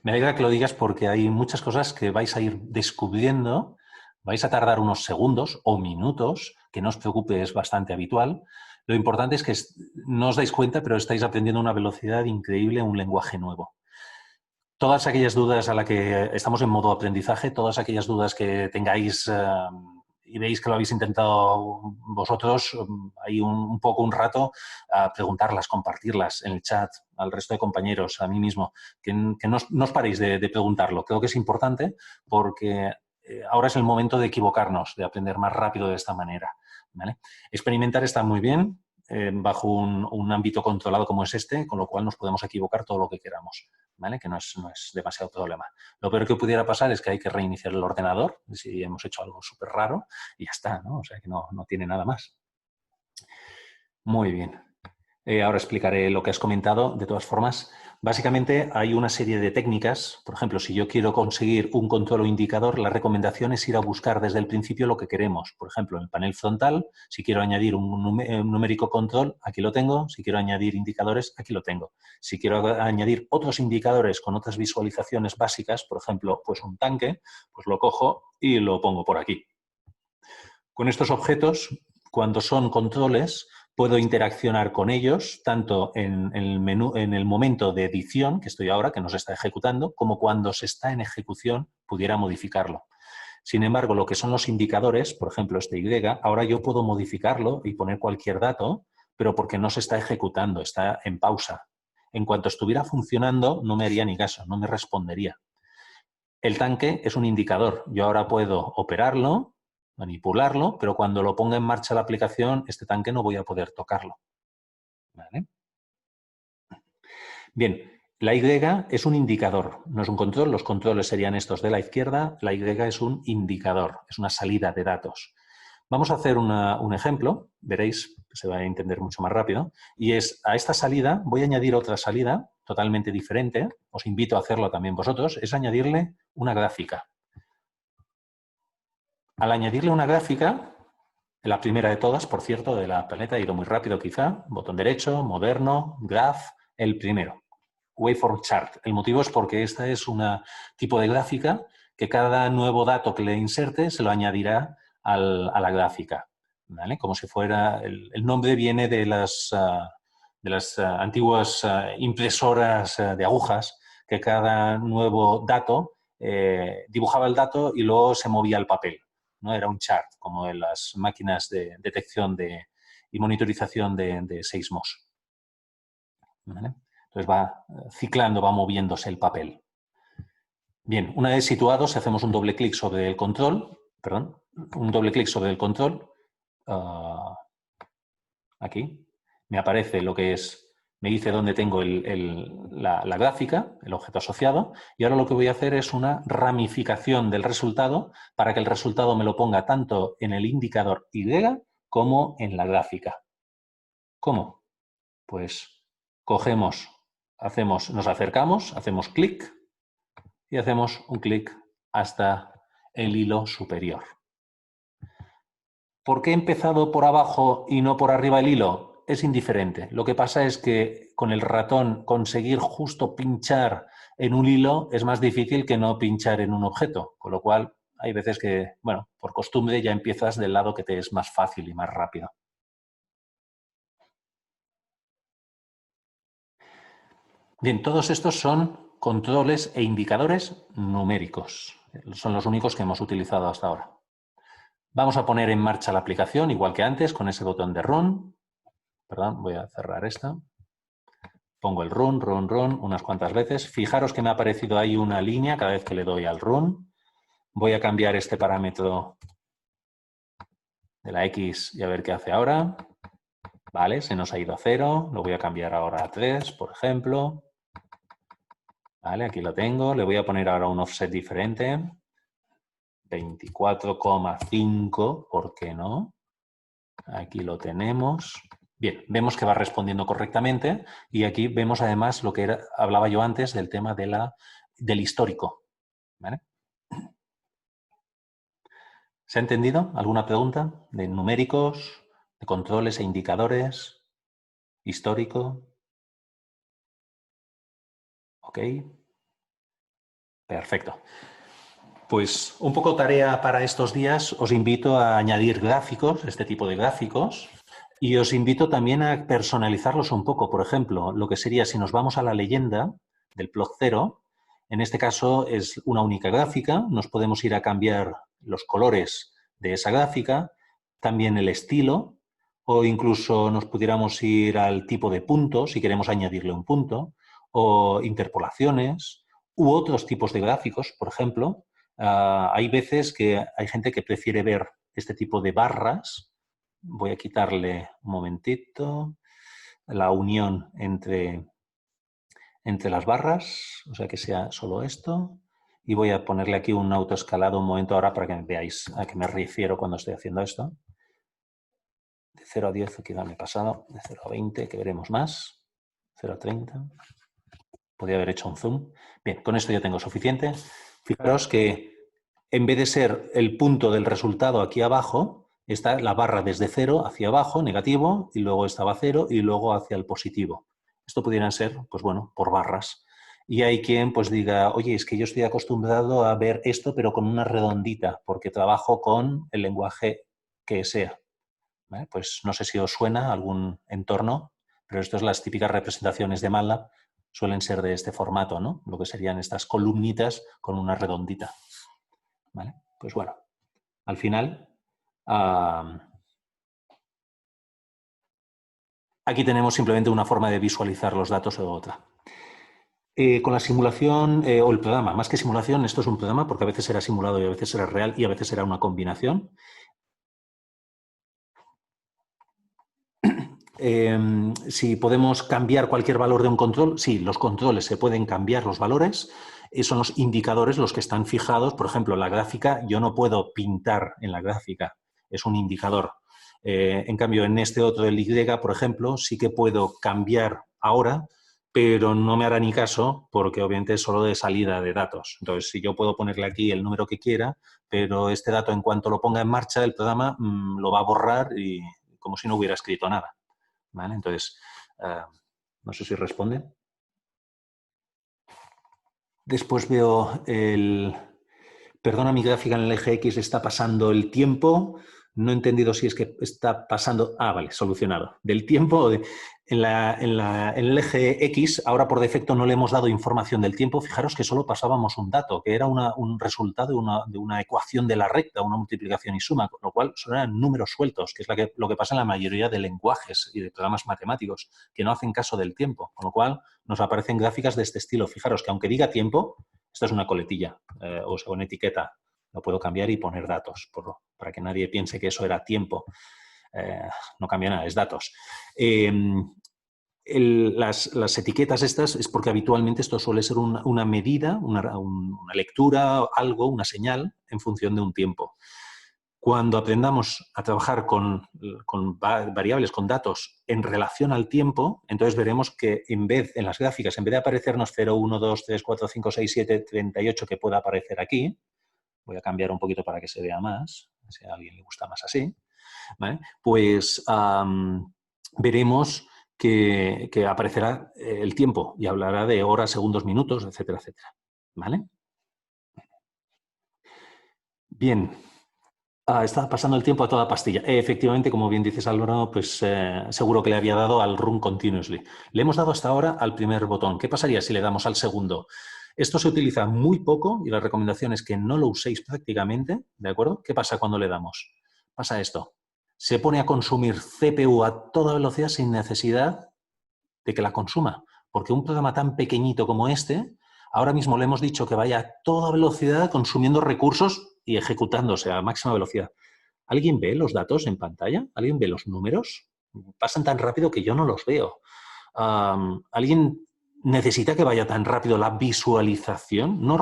me alegra que lo digas porque hay muchas cosas que vais a ir descubriendo, vais a tardar unos segundos o minutos, que no os preocupe, es bastante habitual. Lo importante es que no os dais cuenta, pero estáis aprendiendo a una velocidad increíble un lenguaje nuevo. Todas aquellas dudas a las que estamos en modo aprendizaje, todas aquellas dudas que tengáis y veis que lo habéis intentado vosotros, ahí un poco, un rato, a preguntarlas, compartirlas en el chat al resto de compañeros, a mí mismo, que no os paréis de preguntarlo. Creo que es importante porque ahora es el momento de equivocarnos, de aprender más rápido de esta manera, ¿vale? Experimentar está muy bien, bajo un ámbito controlado como es este, con lo cual nos podemos equivocar todo lo que queramos, ¿vale? Que no es demasiado problema. Lo peor que pudiera pasar es que hay que reiniciar el ordenador si hemos hecho algo súper raro y ya está, ¿no? O sea que no tiene nada más. Muy bien. Ahora explicaré lo que has comentado. De todas formas, básicamente hay una serie de técnicas. Por ejemplo, si yo quiero conseguir un control o indicador, la recomendación es ir a buscar desde el principio lo que queremos. Por ejemplo, en el panel frontal, si quiero añadir un numérico control, aquí lo tengo. Si quiero añadir indicadores, aquí lo tengo. Si quiero añadir otros indicadores con otras visualizaciones básicas, por ejemplo, pues un tanque, pues lo cojo y lo pongo por aquí. Con estos objetos, cuando son controles, puedo interaccionar con ellos tanto en el menú, en el momento de edición, que estoy ahora, que no se está ejecutando, como cuando se está en ejecución, pudiera modificarlo. Sin embargo, lo que son los indicadores, por ejemplo, este Y, ahora yo puedo modificarlo y poner cualquier dato, pero porque no se está ejecutando, está en pausa. En cuanto estuviera funcionando, no me haría ni caso, no me respondería. El tanque es un indicador. Yo ahora puedo operarlo, manipularlo, pero cuando lo ponga en marcha la aplicación, este tanque no voy a poder tocarlo. ¿Vale? Bien, la Y es un indicador, no es un control. Los controles serían estos de la izquierda. La Y es un indicador, es una salida de datos. Vamos a hacer un ejemplo, veréis, se va a entender mucho más rápido, y es a esta salida voy a añadir otra salida totalmente diferente, os invito a hacerlo también vosotros, es añadirle una gráfica. Al añadirle una gráfica, la primera de todas, por cierto, de la paleta, he ido muy rápido quizá, botón derecho, moderno, graph, el primero, waveform chart. El motivo es porque esta es un tipo de gráfica que cada nuevo dato que le inserte se lo añadirá a la gráfica, ¿vale? Como si fuera, el nombre viene de las antiguas impresoras de agujas, que cada nuevo dato dibujaba el dato y luego se movía el papel, ¿no? Era un chart, como en las máquinas de detección y monitorización de seismos, ¿vale? Entonces va ciclando, va moviéndose el papel. Bien, una vez situados, hacemos un doble clic sobre el control, perdón, un doble clic sobre el control, aquí, me aparece lo que es, me dice dónde tengo la gráfica, el objeto asociado, y ahora lo que voy a hacer es una ramificación del resultado para que el resultado me lo ponga tanto en el indicador Y como en la gráfica. ¿Cómo? Pues cogemos, nos acercamos, hacemos clic y hacemos un clic hasta el hilo superior. ¿Por qué he empezado por abajo y no por arriba el hilo? Es indiferente. Lo que pasa es que con el ratón conseguir justo pinchar en un hilo es más difícil que no pinchar en un objeto, con lo cual hay veces que, bueno, por costumbre ya empiezas del lado que te es más fácil y más rápido. Bien, todos estos son controles e indicadores numéricos. Son los únicos que hemos utilizado hasta ahora. Vamos a poner en marcha la aplicación, igual que antes, con ese botón de Run. Perdón, voy a cerrar esta. Pongo el run, unas cuantas veces. Fijaros que me ha aparecido ahí una línea cada vez que le doy al run. Voy a cambiar este parámetro de la X y a ver qué hace ahora. Vale, se nos ha ido a 0. Lo voy a cambiar ahora a 3, por ejemplo. Vale, aquí lo tengo. Le voy a poner ahora un offset diferente. 24,5, ¿por qué no? Aquí lo tenemos. Bien, vemos que va respondiendo correctamente y aquí vemos además lo que hablaba yo antes del tema del histórico. ¿Vale? ¿Se ha entendido? ¿Alguna pregunta? ¿De numéricos, de controles e indicadores? ¿Histórico? ¿Ok? Perfecto. Pues un poco tarea para estos días. Os invito a añadir gráficos, este tipo de gráficos, y os invito también a personalizarlos un poco. Por ejemplo, lo que sería si nos vamos a la leyenda del plot 0, en este caso es una única gráfica, nos podemos ir a cambiar los colores de esa gráfica, también el estilo, o incluso nos pudiéramos ir al tipo de punto, si queremos añadirle un punto, o interpolaciones, u otros tipos de gráficos, por ejemplo. Hay veces que hay gente que prefiere ver este tipo de barras. Voy a quitarle un momentito la unión entre las barras, o sea que sea solo esto. Y voy a ponerle aquí un autoescalado un momento ahora para que veáis a qué me refiero cuando estoy haciendo esto. De 0 a 10, aquí me he pasado. De 0 a 20, que veremos más. 0 a 30. Podría haber hecho un zoom. Bien, con esto ya tengo suficiente. Fijaros que en vez de ser el punto del resultado aquí abajo, está la barra desde 0 hacia abajo, negativo, y luego estaba 0 y luego hacia el positivo. Esto pudieran ser, pues bueno, por barras. Y hay quien pues diga, oye, es que yo estoy acostumbrado a ver esto, pero con una redondita, porque trabajo con el lenguaje que sea. ¿Vale? Pues no sé si os suena algún entorno, pero esto es las típicas representaciones de MATLAB, suelen ser de este formato, ¿no? Lo que serían estas columnitas con una redondita. ¿Vale? Pues bueno, al final aquí tenemos simplemente una forma de visualizar los datos o otra. Con la simulación o el programa, más que simulación, esto es un programa porque a veces será simulado y a veces será real y a veces será una combinación. Si podemos cambiar cualquier valor de un control, sí, los controles se pueden cambiar los valores, son los indicadores los que están fijados. Por ejemplo, la gráfica, yo no puedo pintar en la gráfica, es un indicador. En cambio, en este otro, el Y, por ejemplo, sí que puedo cambiar ahora pero no me hará ni caso porque obviamente es solo de salida de datos. Entonces, si yo puedo ponerle aquí el número que quiera, pero este dato en cuanto lo ponga en marcha, el programa lo va a borrar y como si no hubiera escrito nada. ¿Vale? Entonces, no sé si responde. Después veo el... Perdona, mi gráfica en el eje X está pasando el tiempo. No he entendido si es que está pasando... Ah, vale, solucionado. Del tiempo o de... En el eje X, ahora por defecto no le hemos dado información del tiempo. Fijaros que solo pasábamos un dato, que era un resultado de una ecuación de la recta, una multiplicación y suma, con lo cual son eran números sueltos, que es lo que pasa en la mayoría de lenguajes y de programas matemáticos, que no hacen caso del tiempo, con lo cual nos aparecen gráficas de este estilo. Fijaros que aunque diga tiempo, esto es una coletilla, o sea, una etiqueta. Lo puedo cambiar y poner datos, para que nadie piense que eso era tiempo. No cambia nada, es datos. Las etiquetas estas es porque habitualmente esto suele ser una medida, una lectura, algo, una señal en función de un tiempo. Cuando aprendamos a trabajar con variables, con datos en relación al tiempo, entonces veremos que en las gráficas, en vez de aparecernos 0, 1, 2, 3, 4, 5, 6, 7, 38 que pueda aparecer aquí, voy a cambiar un poquito para que se vea más, si a alguien le gusta más así, ¿vale? Pues veremos que aparecerá el tiempo y hablará de horas, segundos, minutos, etcétera, etcétera. ¿Vale? Bien. Está pasando el tiempo a toda pastilla. Efectivamente, como bien dices, Álvaro, pues seguro que le había dado al Run Continuously. Le hemos dado hasta ahora al primer botón. ¿Qué pasaría si le damos al segundo? Esto se utiliza muy poco y la recomendación es que no lo uséis prácticamente, ¿de acuerdo? ¿Qué pasa cuando le damos? Pasa esto. Se pone a consumir CPU a toda velocidad sin necesidad de que la consuma. Porque un programa tan pequeñito como este, ahora mismo le hemos dicho que vaya a toda velocidad consumiendo recursos y ejecutándose a máxima velocidad. ¿Alguien ve los datos en pantalla? ¿Alguien ve los números? Pasan tan rápido que yo no los veo. ¿Alguien necesita que vaya tan rápido la visualización? No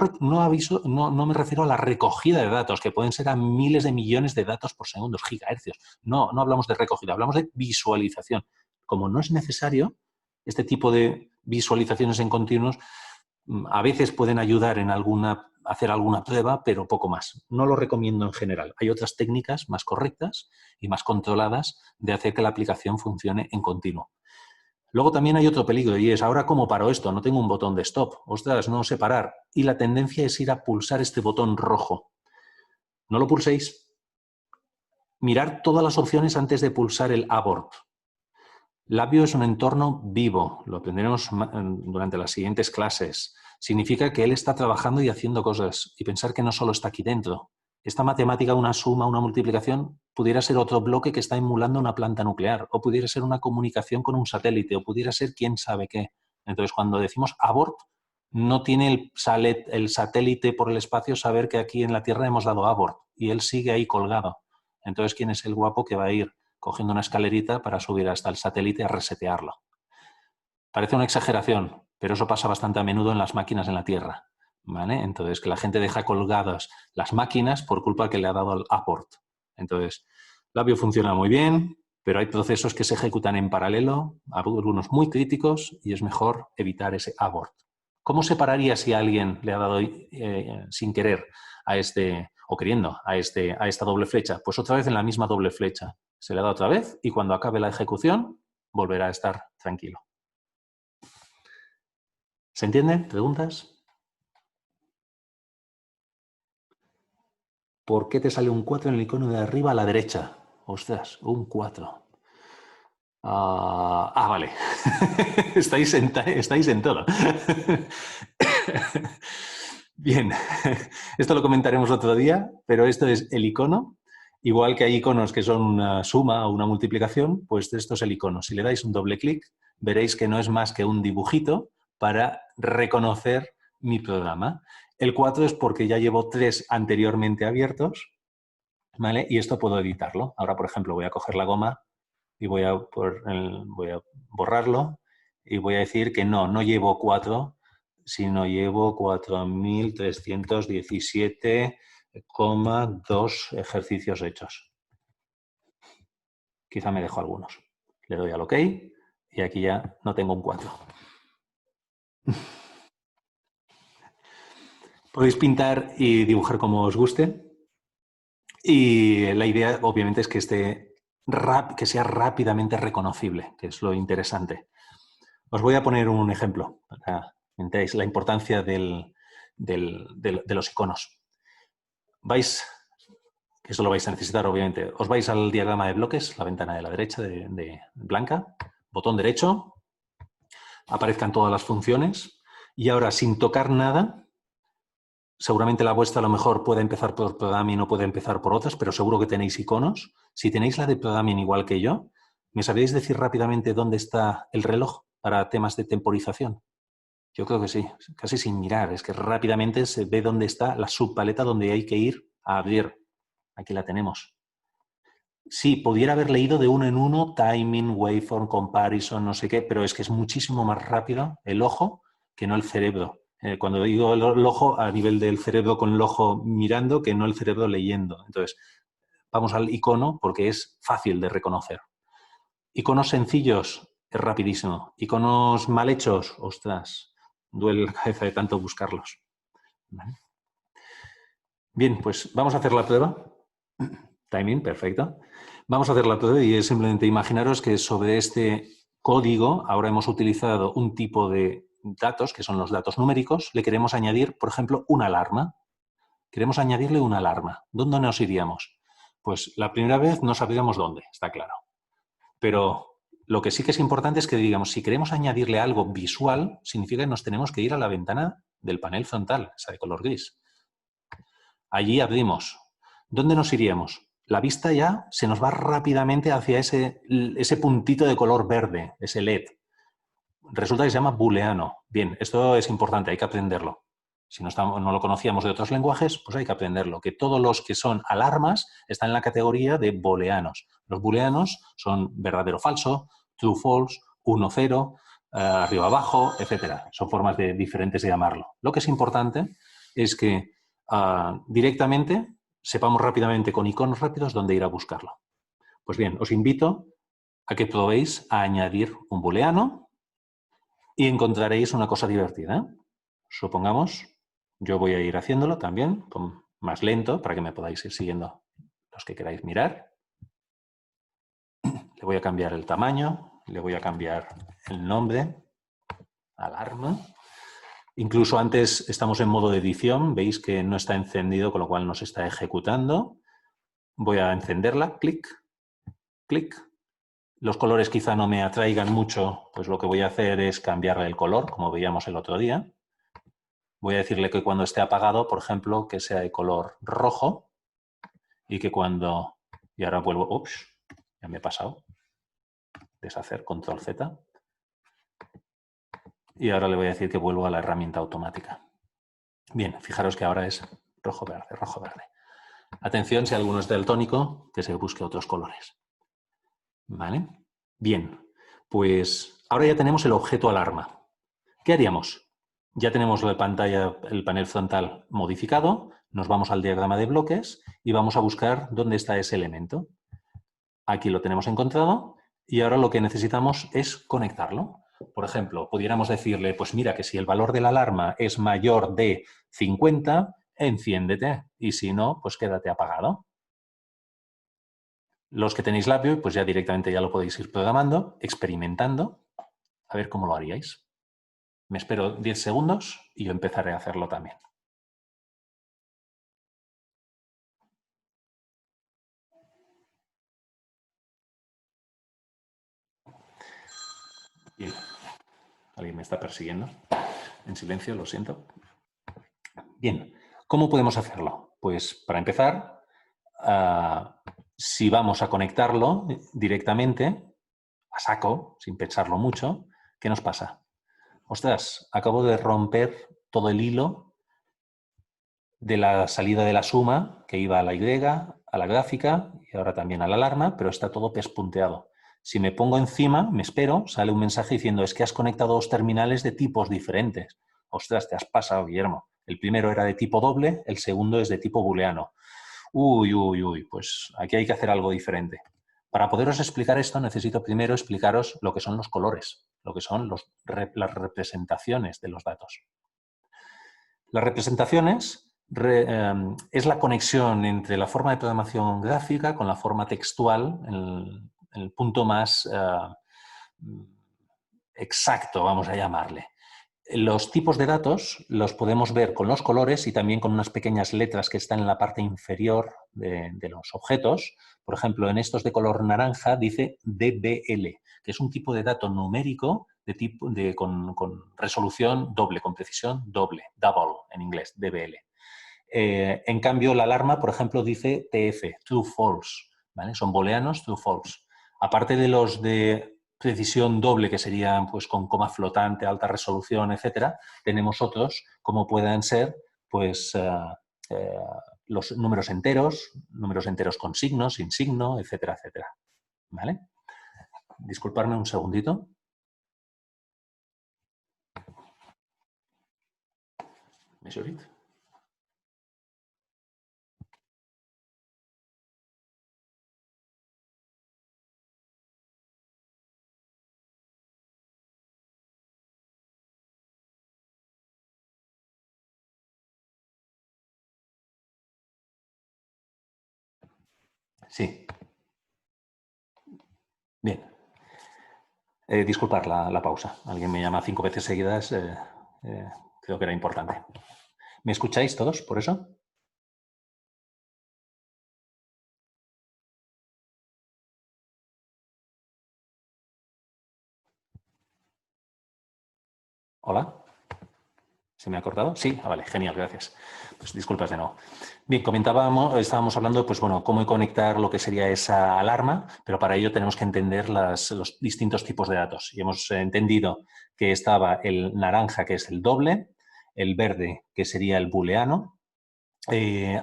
me refiero a la recogida de datos, que pueden ser a miles de millones de datos por segundo, gigahercios. No hablamos de recogida, hablamos de visualización. Como no es necesario, este tipo de visualizaciones en continuos a veces pueden ayudar en hacer alguna prueba, pero poco más. No lo recomiendo en general. Hay otras técnicas más correctas y más controladas de hacer que la aplicación funcione en continuo. Luego también hay otro peligro y es, ahora ¿cómo paro esto? No tengo un botón de stop. Ostras, no sé parar. Y la tendencia es ir a pulsar este botón rojo. No lo pulséis. Mirar todas las opciones antes de pulsar el abort. Labview es un entorno vivo, lo aprenderemos durante las siguientes clases. Significa que él está trabajando y haciendo cosas y pensar que no solo está aquí dentro. Esta matemática, una suma, una multiplicación, pudiera ser otro bloque que está emulando una planta nuclear, o pudiera ser una comunicación con un satélite, o pudiera ser quién sabe qué. Entonces, cuando decimos abort, no tiene el satélite por el espacio saber que aquí en la Tierra hemos dado abort, y él sigue ahí colgado. Entonces, ¿quién es el guapo que va a ir cogiendo una escalerita para subir hasta el satélite a resetearlo? Parece una exageración, pero eso pasa bastante a menudo en las máquinas en la Tierra, ¿vale? Entonces, que la gente deja colgadas las máquinas por culpa que le ha dado el abort. Entonces, Labview funciona muy bien, pero hay procesos que se ejecutan en paralelo, algunos muy críticos, y es mejor evitar ese abort. ¿Cómo separaría si alguien le ha dado sin querer o queriendo a esta doble flecha? Pues otra vez en la misma doble flecha. Se le da otra vez y cuando acabe la ejecución volverá a estar tranquilo. ¿Se entiende? ¿Preguntas? ¿Por qué te sale un 4 en el icono de arriba a la derecha? Ostras, un 4. Vale. estáis en todo. Bien, esto lo comentaremos otro día, pero esto es el icono. Igual que hay iconos que son una suma o una multiplicación, pues esto es el icono. Si le dais un doble clic, veréis que no es más que un dibujito para reconocer mi programa. El 4 es porque ya llevo 3 anteriormente abiertos, ¿vale? Y esto puedo editarlo. Ahora, por ejemplo, voy a coger la goma y voy a borrarlo y voy a decir que no llevo 4, sino llevo 4.317,2 ejercicios hechos. Quizá me dejo algunos. Le doy al OK y aquí ya no tengo un 4. Podéis pintar y dibujar como os guste. Y la idea, obviamente, es que que sea rápidamente reconocible, que es lo interesante. Os voy a poner un ejemplo para que entendáis la importancia de los iconos. Que eso lo vais a necesitar, obviamente. Os vais al diagrama de bloques, la ventana de la derecha de blanca, botón derecho, aparezcan todas las funciones y ahora, sin tocar nada, seguramente la vuestra a lo mejor puede empezar por programming o puede empezar por otras, pero seguro que tenéis iconos. Si tenéis la de programming igual que yo, ¿me sabéis decir rápidamente dónde está el reloj para temas de temporización? Yo creo que sí, casi sin mirar. Es que rápidamente se ve dónde está la subpaleta donde hay que ir a abrir. Aquí la tenemos. Sí, pudiera haber leído de uno en uno, timing, waveform, comparison, no sé qué, pero es que es muchísimo más rápido el ojo que no el cerebro. Cuando digo el ojo, a nivel del cerebro con el ojo mirando, que no el cerebro leyendo. Entonces, vamos al icono porque es fácil de reconocer. Iconos sencillos, es rapidísimo. Iconos mal hechos, ostras, duele la cabeza de tanto buscarlos. ¿Vale? Bien, pues vamos a hacer la prueba. Timing, perfecto. Vamos a hacer la prueba y es simplemente imaginaros que sobre este código ahora hemos utilizado un tipo de datos, que son los datos numéricos, le queremos añadir, por ejemplo, una alarma. Queremos añadirle una alarma. ¿Dónde nos iríamos? Pues la primera vez no sabríamos dónde, está claro. Pero lo que sí que es importante es que digamos, si queremos añadirle algo visual, significa que nos tenemos que ir a la ventana del panel frontal, esa de color gris. Allí abrimos. ¿Dónde nos iríamos? La vista ya se nos va rápidamente hacia ese puntito de color verde, ese LED. Resulta que se llama booleano. Bien, esto es importante, hay que aprenderlo. Si no lo conocíamos de otros lenguajes, pues hay que aprenderlo. Que todos los que son alarmas están en la categoría de booleanos. Los booleanos son verdadero falso, true false, 1 0, arriba abajo, etc. Son formas diferentes de llamarlo. Lo que es importante es que directamente sepamos rápidamente con iconos rápidos dónde ir a buscarlo. Pues bien, os invito a que probéis a añadir un booleano y encontraréis una cosa divertida. Supongamos, yo voy a ir haciéndolo también, más lento, para que me podáis ir siguiendo los que queráis mirar. Le voy a cambiar el tamaño, le voy a cambiar el nombre, alarma. Incluso antes estamos en modo de edición, veis que no está encendido, con lo cual no se está ejecutando. Voy a encenderla, clic, clic. Los colores quizá no me atraigan mucho, pues lo que voy a hacer es cambiarle el color, como veíamos el otro día. Voy a decirle que cuando esté apagado, por ejemplo, que sea de color rojo y que cuando... Y ahora vuelvo... Ups, ya me he pasado. Deshacer, control Z. Y ahora le voy a decir que vuelvo a la herramienta automática. Bien, fijaros que ahora es rojo, verde, rojo, verde. Atención, si alguno es daltónico, que se busque otros colores. ¿Vale? Bien, pues ahora ya tenemos el objeto alarma. ¿Qué haríamos? Ya tenemos la pantalla, el panel frontal modificado, nos vamos al diagrama de bloques y vamos a buscar dónde está ese elemento. Aquí lo tenemos encontrado y ahora lo que necesitamos es conectarlo. Por ejemplo, pudiéramos decirle, pues mira que si el valor de la alarma es mayor de 50, enciéndete y si no, pues quédate apagado. Los que tenéis labio, pues ya directamente ya lo podéis ir programando, experimentando, a ver cómo lo haríais. Me espero 10 segundos y yo empezaré a hacerlo también. Bien. Alguien me está persiguiendo. En silencio, lo siento. Bien, ¿cómo podemos hacerlo? Pues para empezar, si vamos a conectarlo directamente, a saco, sin pensarlo mucho, ¿qué nos pasa? Ostras, acabo de romper todo el hilo de la salida de la suma que iba a la Y, a la gráfica y ahora también a la alarma, pero está todo pespunteado. Si me pongo encima, me espero, sale un mensaje diciendo es que has conectado dos terminales de tipos diferentes. Ostras, te has pasado, Guillermo. El primero era de tipo doble, el segundo es de tipo booleano. Uy, uy, uy, pues aquí hay que hacer algo diferente. Para poderos explicar esto, necesito primero explicaros lo que son los colores, lo que son las representaciones de los datos. Las representaciones es la conexión entre la forma de programación gráfica con la forma textual, el punto más exacto, vamos a llamarle. Los tipos de datos los podemos ver con los colores y también con unas pequeñas letras que están en la parte inferior de los objetos. Por ejemplo, en estos de color naranja dice DBL, que es un tipo de dato numérico con resolución doble, con precisión doble, double en inglés, DBL. En cambio, la alarma, por ejemplo, dice TF, true, false. ¿Vale? Son booleanos, true, false. Aparte de los de precisión doble, que serían pues, con coma flotante, alta resolución, etcétera, tenemos otros, como puedan ser pues, los números enteros con signo, sin signo, etcétera, etcétera. ¿Vale? Disculparme un segundito. Measure it. Sí. Bien. Disculpar la pausa. Alguien me llama 5 veces seguidas. Creo que era importante. ¿Me escucháis todos por eso? ¿Hola? ¿Se me ha cortado? Sí, vale, genial, gracias. Pues disculpas de nuevo. Bien, estábamos hablando, pues bueno, cómo conectar lo que sería esa alarma, pero para ello tenemos que entender los distintos tipos de datos. Y hemos entendido que estaba el naranja, que es el doble, el verde, que sería el booleano.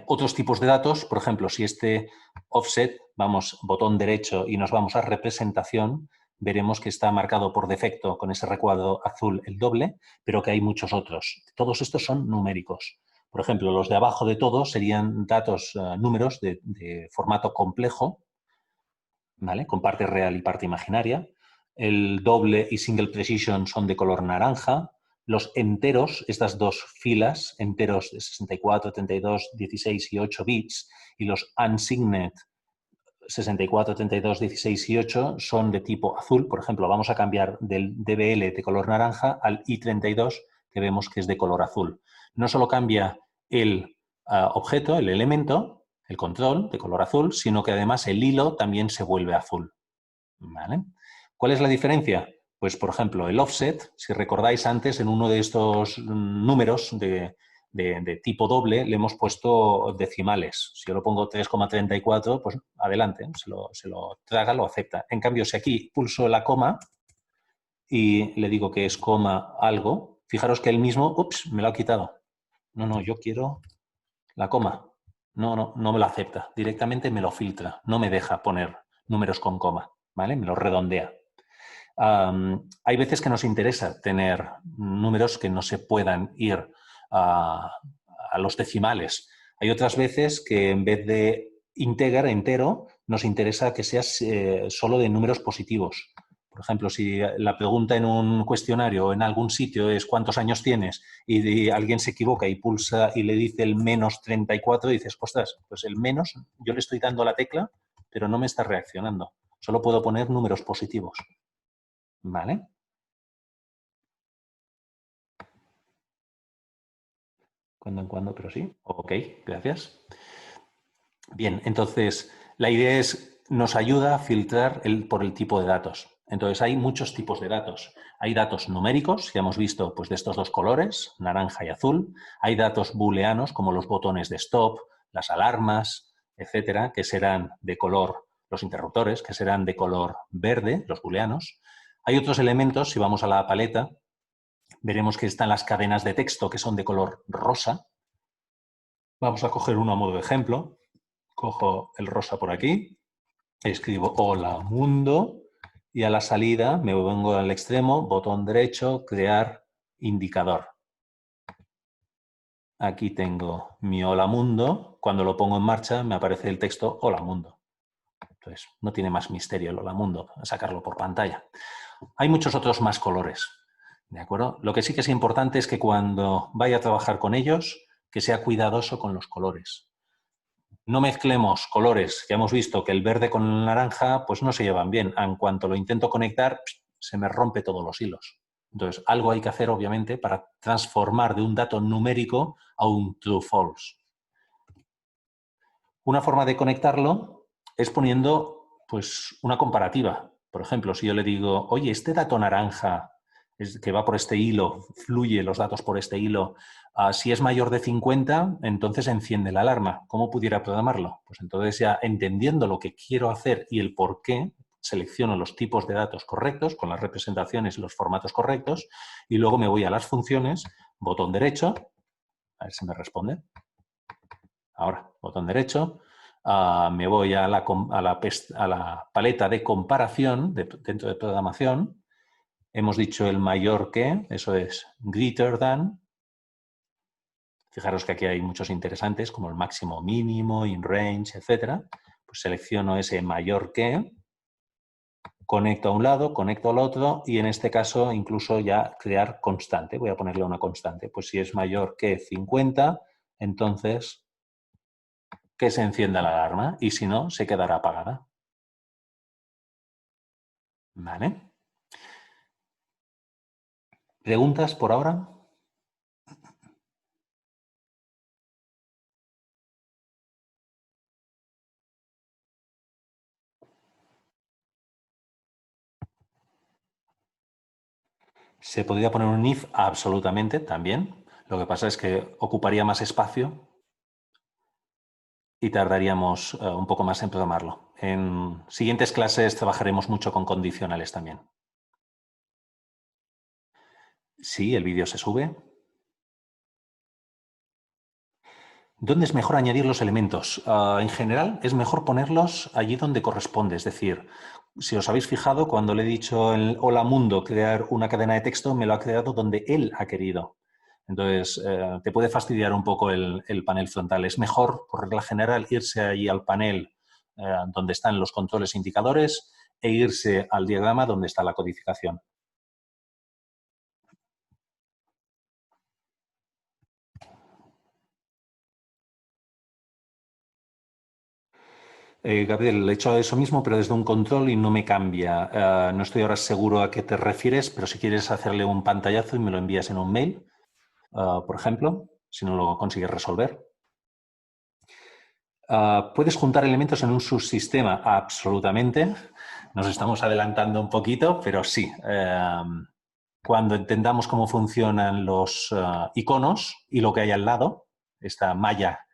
Otros tipos de datos, por ejemplo, si este offset, vamos botón derecho y nos vamos a representación, veremos que está marcado por defecto con ese recuadro azul el doble, pero que hay muchos otros. Todos estos son numéricos. Por ejemplo, los de abajo de todos serían datos, números de formato complejo, ¿vale? Con parte real y parte imaginaria. El doble y single precision son de color naranja. Los enteros, estas dos filas, enteros de 64, 32, 16 y 8 bits, y los unsigned 64, 32, 16 y 8 son de tipo azul. Por ejemplo, vamos a cambiar del DBL de color naranja al I32, que vemos que es de color azul. No solo cambia el objeto, el elemento, el control de color azul, sino que además el hilo también se vuelve azul. ¿Vale? ¿Cuál es la diferencia? Pues, por ejemplo, el offset, si recordáis antes, en uno de estos números de tipo doble le hemos puesto decimales. Si yo lo pongo 3,34, pues adelante, se lo traga, lo acepta. En cambio, si aquí pulso la coma y le digo que es coma algo, fijaros que él mismo, ups, me lo ha quitado. No, yo quiero la coma. No me lo acepta. Directamente me lo filtra. No me deja poner números con coma, ¿vale? Me lo redondea. Hay veces que nos interesa tener números que no se puedan ir a los decimales. Hay otras veces que en vez de entero, nos interesa que sea solo de números positivos. Por ejemplo, si la pregunta en un cuestionario o en algún sitio es ¿cuántos años tienes? Y alguien se equivoca y pulsa y le dice el menos 34, dices, ostras, pues el menos, yo le estoy dando la tecla, pero no me está reaccionando. Solo puedo poner números positivos. ¿Vale? Cuando en cuando, pero sí. Ok, gracias. Bien, entonces, la idea es, nos ayuda a filtrar por el tipo de datos. Entonces, hay muchos tipos de datos. Hay datos numéricos, ya hemos visto, pues de estos dos colores, naranja y azul. Hay datos booleanos, como los botones de stop, las alarmas, etcétera, que serán de color, los interruptores, que serán de color verde, los booleanos. Hay otros elementos, si vamos a la paleta, veremos que están las cadenas de texto, que son de color rosa. Vamos a coger uno a modo de ejemplo. Cojo el rosa por aquí, escribo hola mundo y a la salida me vengo al extremo, botón derecho, crear indicador. Aquí tengo mi hola mundo. Cuando lo pongo en marcha me aparece el texto hola mundo. Entonces, no tiene más misterio el Holamundo sacarlo por pantalla. Hay muchos otros más colores, ¿de acuerdo? Lo que sí que es importante es que cuando vaya a trabajar con ellos, que sea cuidadoso con los colores. No mezclemos colores, que hemos visto que el verde con el naranja pues no se llevan bien. En cuanto lo intento conectar, se me rompe todos los hilos. Entonces, algo hay que hacer, obviamente, para transformar de un dato numérico a un true-false. Una forma de conectarlo es poniendo pues, una comparativa. Por ejemplo, si yo le digo, oye, este dato naranja que va por este hilo, fluye los datos por este hilo, si es mayor de 50, entonces enciende la alarma. ¿Cómo pudiera programarlo? Pues entonces ya entendiendo lo que quiero hacer y el por qué, selecciono los tipos de datos correctos, con las representaciones y los formatos correctos, y luego me voy a las funciones, botón derecho, a ver si me responde. Ahora, botón derecho, me voy a la paleta de comparación dentro de programación. Hemos dicho el mayor que, eso es greater than. Fijaros que aquí hay muchos interesantes, como el máximo mínimo, in range, etc. Pues selecciono ese mayor que, conecto a un lado, conecto al otro y en este caso incluso ya crear constante. Voy a ponerle una constante. Pues si es mayor que 50, entonces que se encienda la alarma y si no, se quedará apagada. ¿Vale? ¿Preguntas por ahora? ¿Se podría poner un if? Absolutamente, también. Lo que pasa es que ocuparía más espacio y tardaríamos un poco más en programarlo. En siguientes clases trabajaremos mucho con condicionales también. Sí, el vídeo se sube. ¿Dónde es mejor añadir los elementos? En general, es mejor ponerlos allí donde corresponde. Es decir, si os habéis fijado, cuando le he dicho el Hola Mundo crear una cadena de texto, me lo ha creado donde él ha querido. Entonces, te puede fastidiar un poco el panel frontal. Es mejor, por regla general, irse ahí al panel donde están los controles e indicadores e irse al diagrama donde está la codificación. Gabriel, he hecho eso mismo, pero desde un control y no me cambia. No estoy ahora seguro a qué te refieres, pero si quieres hacerle un pantallazo y me lo envías en un mail, por ejemplo, si no lo consigues resolver. ¿Puedes juntar elementos en un subsistema? Absolutamente. Nos estamos adelantando un poquito, pero sí. Cuando entendamos cómo funcionan los iconos y lo que hay al lado, esta malla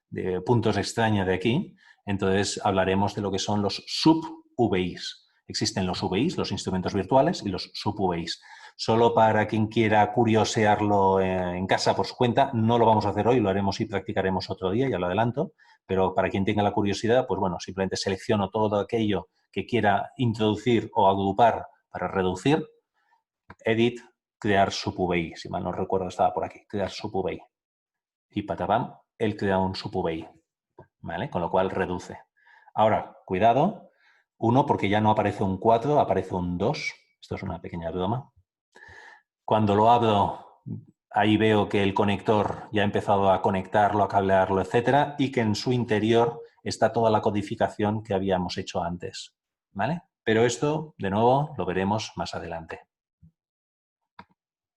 de puntos extraña de aquí, entonces hablaremos de lo que son los sub-VIs. Existen los VIs, los instrumentos virtuales, y los sub-VIs. Solo para quien quiera curiosearlo en casa por su cuenta, no lo vamos a hacer hoy, lo haremos y practicaremos otro día, ya lo adelanto, pero para quien tenga la curiosidad, pues bueno, simplemente selecciono todo aquello que quiera introducir o agrupar para reducir, edit, crear sub-VI, si mal no recuerdo estaba por aquí, crear sub-VI. Y patapam, él crea un sub-VI, ¿vale? Con lo cual reduce. Ahora, cuidado, 1 porque ya no aparece un 4, aparece un 2. Esto es una pequeña broma. Cuando lo abro, ahí veo que el conector ya ha empezado a conectarlo, a cablearlo, etcétera, y que en su interior está toda la codificación que habíamos hecho antes, ¿vale? Pero esto, de nuevo, lo veremos más adelante.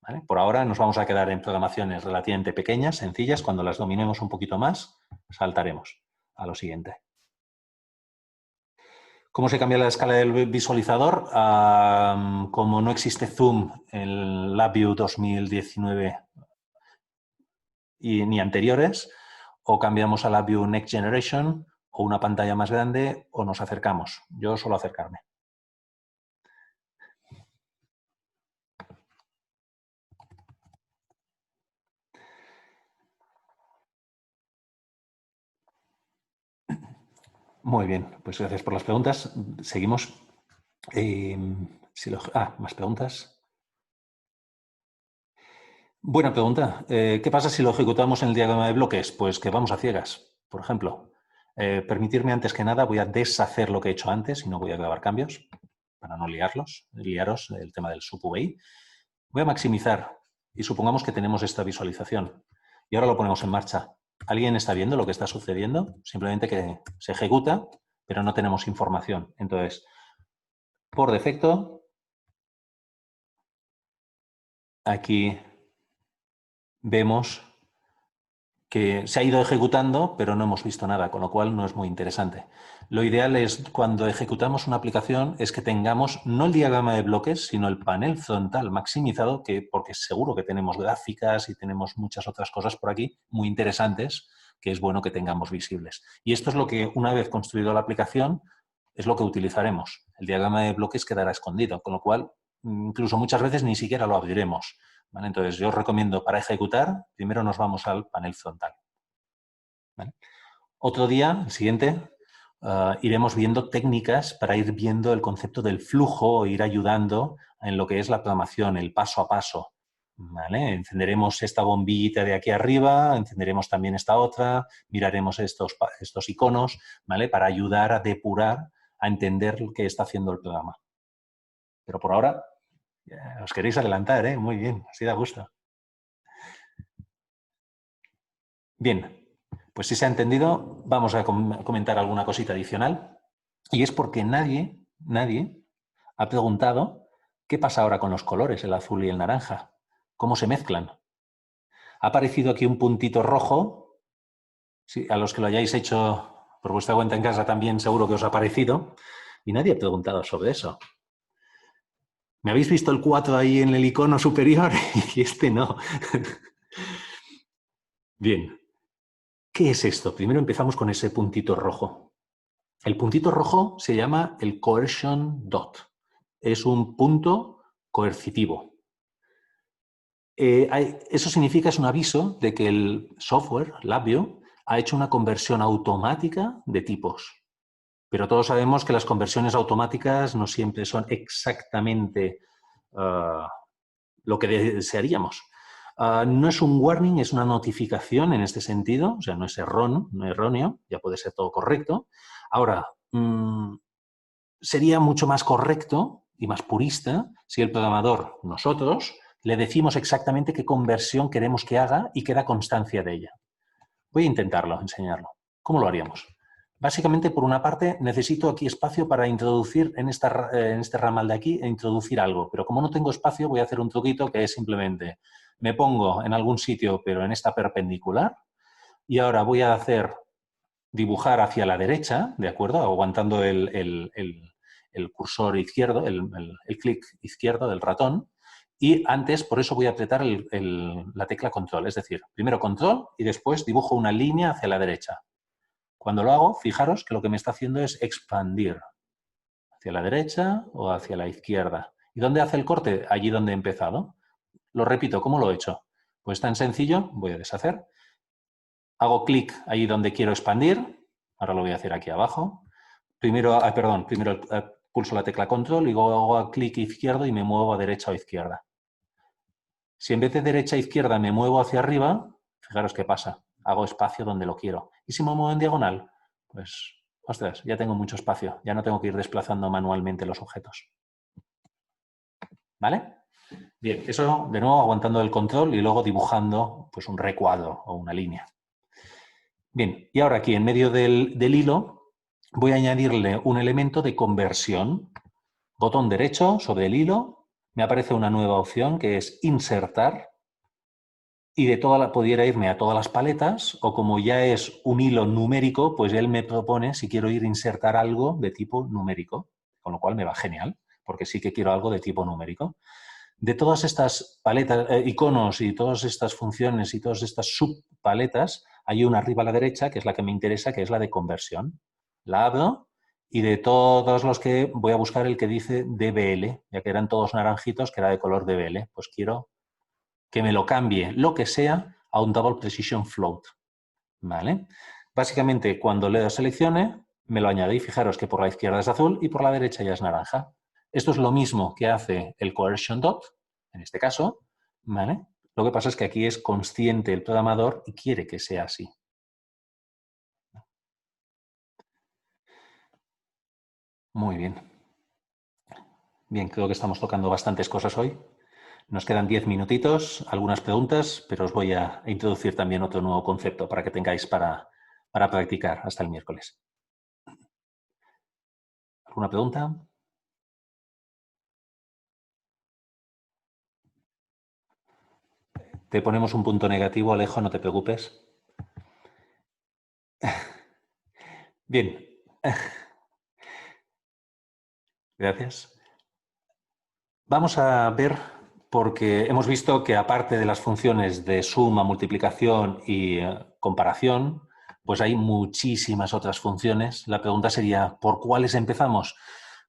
¿Vale? Por ahora nos vamos a quedar en programaciones relativamente pequeñas, sencillas. Cuando las dominemos un poquito más, saltaremos a lo siguiente. ¿Cómo se cambia la escala del visualizador? Como no existe zoom en LabVIEW 2019 ni anteriores, o cambiamos a LabVIEW Next Generation o una pantalla más grande o nos acercamos. Yo suelo acercarme. Muy bien, pues gracias por las preguntas. Seguimos. Más preguntas. Buena pregunta. ¿Qué pasa si lo ejecutamos en el diagrama de bloques? Pues que vamos a ciegas, por ejemplo. Permitirme antes que nada, voy a deshacer lo que he hecho antes y no voy a grabar cambios para no liaros el tema del sub-UVI. Voy a maximizar y supongamos que tenemos esta visualización y ahora lo ponemos en marcha. ¿Alguien está viendo lo que está sucediendo? Simplemente que se ejecuta, pero no tenemos información. Entonces, por defecto, aquí vemos que se ha ido ejecutando, pero no hemos visto nada, con lo cual no es muy interesante. Lo ideal es, cuando ejecutamos una aplicación, es que tengamos no el diagrama de bloques, sino el panel frontal maximizado, porque seguro que tenemos gráficas y tenemos muchas otras cosas por aquí muy interesantes, que es bueno que tengamos visibles. Y esto es lo que, una vez construido la aplicación, es lo que utilizaremos. El diagrama de bloques quedará escondido, con lo cual, incluso muchas veces ni siquiera lo abriremos. ¿Vale? Entonces, yo os recomiendo para ejecutar, primero nos vamos al panel frontal. ¿Vale? Otro día, el siguiente, iremos viendo técnicas para ir viendo el concepto del flujo, ir ayudando en lo que es la programación, el paso a paso. ¿Vale? Encenderemos esta bombillita de aquí arriba, encenderemos también esta otra, miraremos estos iconos, ¿vale? Para ayudar a depurar, a entender lo que está haciendo el programa. Pero por ahora, os queréis adelantar, ¿eh? Muy bien, así da gusto. Bien, pues si se ha entendido, vamos a comentar alguna cosita adicional. Y es porque nadie ha preguntado qué pasa ahora con los colores, el azul y el naranja. ¿Cómo se mezclan? Ha aparecido aquí un puntito rojo. Sí, a los que lo hayáis hecho por vuestra cuenta en casa también seguro que os ha aparecido. Y nadie ha preguntado sobre eso. ¿Me habéis visto el 4 ahí en el icono superior? Y este no. Bien. ¿Qué es esto? Primero empezamos con ese puntito rojo. El puntito rojo se llama el coercion dot. Es un punto coercitivo. Eso significa, es un aviso de que el software, Labview, ha hecho una conversión automática de tipos. Pero todos sabemos que las conversiones automáticas no siempre son exactamente lo que desearíamos. No es un warning, es una notificación en este sentido, o sea, no es erróneo, ya puede ser todo correcto. Ahora, sería mucho más correcto y más purista si el programador, nosotros, le decimos exactamente qué conversión queremos que haga y queda constancia de ella. Voy a intentarlo, enseñarlo. ¿Cómo lo haríamos? Básicamente, por una parte, necesito aquí espacio para introducir en este ramal de aquí, introducir algo. Pero como no tengo espacio, voy a hacer un truquito que es simplemente, me pongo en algún sitio, pero en esta perpendicular, y ahora voy a hacer dibujar hacia la derecha, ¿de acuerdo? Aguantando el cursor izquierdo, el clic izquierdo del ratón. Y antes, por eso voy a apretar la tecla control. Es decir, primero control y después dibujo una línea hacia la derecha. Cuando lo hago, fijaros que lo que me está haciendo es expandir hacia la derecha o hacia la izquierda. ¿Y dónde hace el corte? Allí donde he empezado. Lo repito, ¿cómo lo he hecho? Pues tan sencillo, voy a deshacer. Hago clic ahí donde quiero expandir. Ahora lo voy a hacer aquí abajo. Primero pulso la tecla control y luego hago clic izquierdo y me muevo a derecha o izquierda. Si en vez de derecha a izquierda me muevo hacia arriba, fijaros qué pasa. Hago espacio donde lo quiero. ¿Y si me muevo en diagonal? Pues, ostras, ya tengo mucho espacio. Ya no tengo que ir desplazando manualmente los objetos. ¿Vale? Bien, eso de nuevo aguantando el control y luego dibujando pues, un recuadro o una línea. Bien, y ahora aquí en medio del hilo voy a añadirle un elemento de conversión. Botón derecho sobre el hilo, me aparece una nueva opción que es insertar y pudiera irme a todas las paletas o como ya es un hilo numérico, pues él me propone si quiero ir a insertar algo de tipo numérico, con lo cual me va genial, porque sí que quiero algo de tipo numérico. De todas estas paletas, iconos y todas estas funciones y todas estas subpaletas, hay una arriba a la derecha que es la que me interesa, que es la de conversión. La abro y de todos los que voy a buscar el que dice DBL, ya que eran todos naranjitos, que era de color DBL. Pues quiero que me lo cambie lo que sea a un Double Precision Float. ¿Vale? Básicamente, cuando le seleccione, me lo añade y fijaros que por la izquierda es azul y por la derecha ya es naranja. Esto es lo mismo que hace el Coercion Dot, en este caso, ¿vale? Lo que pasa es que aquí es consciente el programador y quiere que sea así. Muy bien. Bien, creo que estamos tocando bastantes cosas hoy. Nos quedan 10 minutitos, algunas preguntas, pero os voy a introducir también otro nuevo concepto para que tengáis para practicar hasta el miércoles. ¿Alguna pregunta? Te ponemos un punto negativo, Alejo, no te preocupes. Bien. Gracias. Vamos a ver, porque hemos visto que aparte de las funciones de suma, multiplicación y comparación, pues hay muchísimas otras funciones. La pregunta sería, ¿por cuáles empezamos?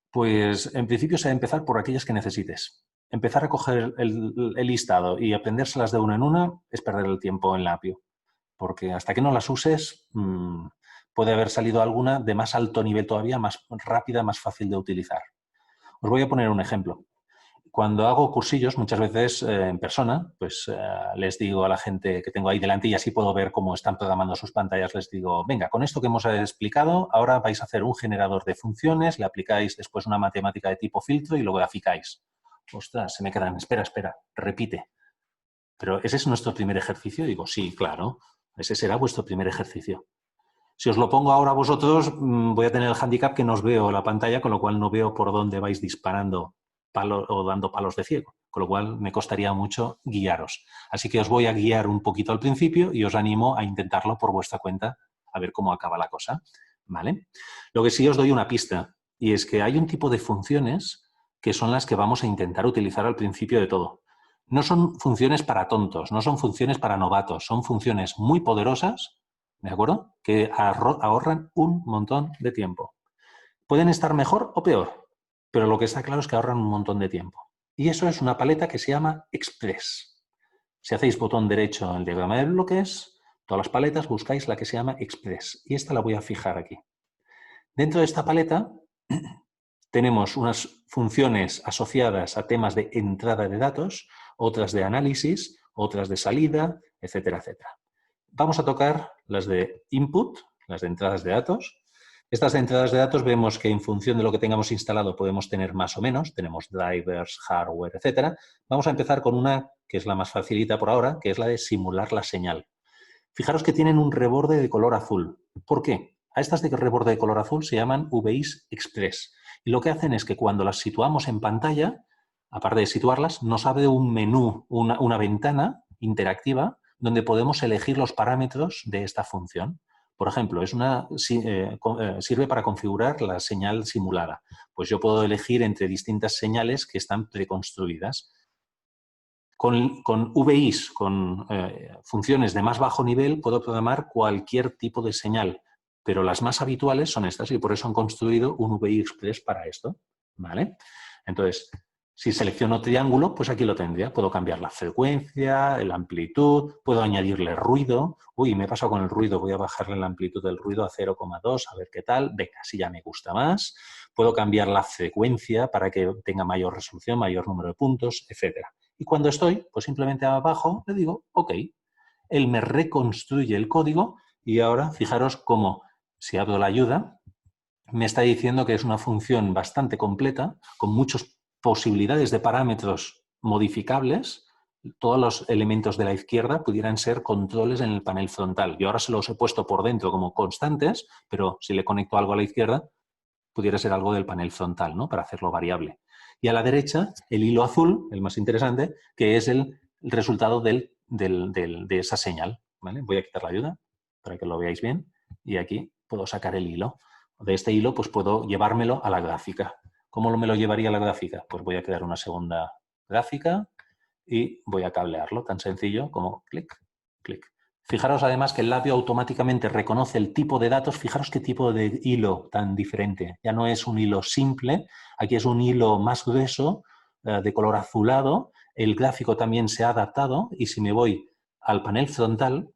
Pues en principio se va a empezar por aquellas que necesites. Empezar a coger el listado y aprendérselas de una en una es perder el tiempo en la APIO, porque hasta que no las uses puede haber salido alguna de más alto nivel todavía, más rápida, más fácil de utilizar. Os voy a poner un ejemplo. Cuando hago cursillos, muchas veces en persona, pues les digo a la gente que tengo ahí delante y así puedo ver cómo están programando sus pantallas, les digo, venga, con esto que hemos explicado, ahora vais a hacer un generador de funciones, le aplicáis después una matemática de tipo filtro y lo graficáis. Ostras, se me quedan, espera, repite. Pero ¿ese es nuestro primer ejercicio? Digo, sí, claro, ese será vuestro primer ejercicio. Si os lo pongo ahora a vosotros, voy a tener el hándicap que no os veo la pantalla, con lo cual no veo por dónde vais disparando palos o dando palos de ciego, con lo cual me costaría mucho guiaros. Así que os voy a guiar un poquito al principio y os animo a intentarlo por vuestra cuenta, a ver cómo acaba la cosa, ¿vale? Lo que sí os doy una pista, y es que hay un tipo de funciones que son las que vamos a intentar utilizar al principio de todo. No son funciones para tontos, no son funciones para novatos, son funciones muy poderosas, ¿de acuerdo? Que ahorran un montón de tiempo. Pueden estar mejor o peor, pero lo que está claro es que ahorran un montón de tiempo. Y eso es una paleta que se llama Express. Si hacéis botón derecho en el diagrama de bloques, todas las paletas buscáis la que se llama Express. Y esta la voy a fijar aquí. Dentro de esta paleta tenemos unas funciones asociadas a temas de entrada de datos, otras de análisis, otras de salida, etcétera, etcétera. Vamos a tocar las de input, las de entradas de datos. Estas de entradas de datos vemos que en función de lo que tengamos instalado podemos tener más o menos, tenemos drivers, hardware, etcétera. Vamos a empezar con una que es la más facilita por ahora, que es la de simular la señal. Fijaros que tienen un reborde de color azul. ¿Por qué? A estas de reborde de color azul se llaman VIs Express. Y lo que hacen es que cuando las situamos en pantalla, aparte de situarlas, nos abre un menú, una ventana interactiva donde podemos elegir los parámetros de esta función. Por ejemplo, sirve para configurar la señal simulada. Pues yo puedo elegir entre distintas señales que están preconstruidas. Con VIs, con funciones de más bajo nivel, puedo programar cualquier tipo de señal, pero las más habituales son estas y por eso han construido un VI Express para esto, ¿vale? Entonces, si selecciono triángulo, pues aquí lo tendría. Puedo cambiar la frecuencia, la amplitud, puedo añadirle ruido. Uy, me he pasado con el ruido, voy a bajarle la amplitud del ruido a 0,2, a ver qué tal. Venga, si ya me gusta más. Puedo cambiar la frecuencia para que tenga mayor resolución, mayor número de puntos, etcétera. Y cuando estoy, pues simplemente abajo le digo, OK. Él me reconstruye el código y ahora fijaros cómo, si abro la ayuda, me está diciendo que es una función bastante completa, con muchas posibilidades de parámetros modificables. Todos los elementos de la izquierda pudieran ser controles en el panel frontal. Yo ahora se los he puesto por dentro como constantes, pero si le conecto algo a la izquierda, pudiera ser algo del panel frontal, ¿no? Para hacerlo variable. Y a la derecha, el hilo azul, el más interesante, que es el resultado de esa señal. ¿Vale? Voy a quitar la ayuda para que lo veáis bien. Y aquí puedo sacar el hilo. De este hilo, pues puedo llevármelo a la gráfica. ¿Cómo me lo llevaría a la gráfica? Pues voy a crear una segunda gráfica y voy a cablearlo. Tan sencillo como clic, clic. Fijaros además que el labio automáticamente reconoce el tipo de datos. Fijaros qué tipo de hilo tan diferente. Ya no es un hilo simple, aquí es un hilo más grueso, de color azulado. El gráfico también se ha adaptado y si me voy al panel frontal,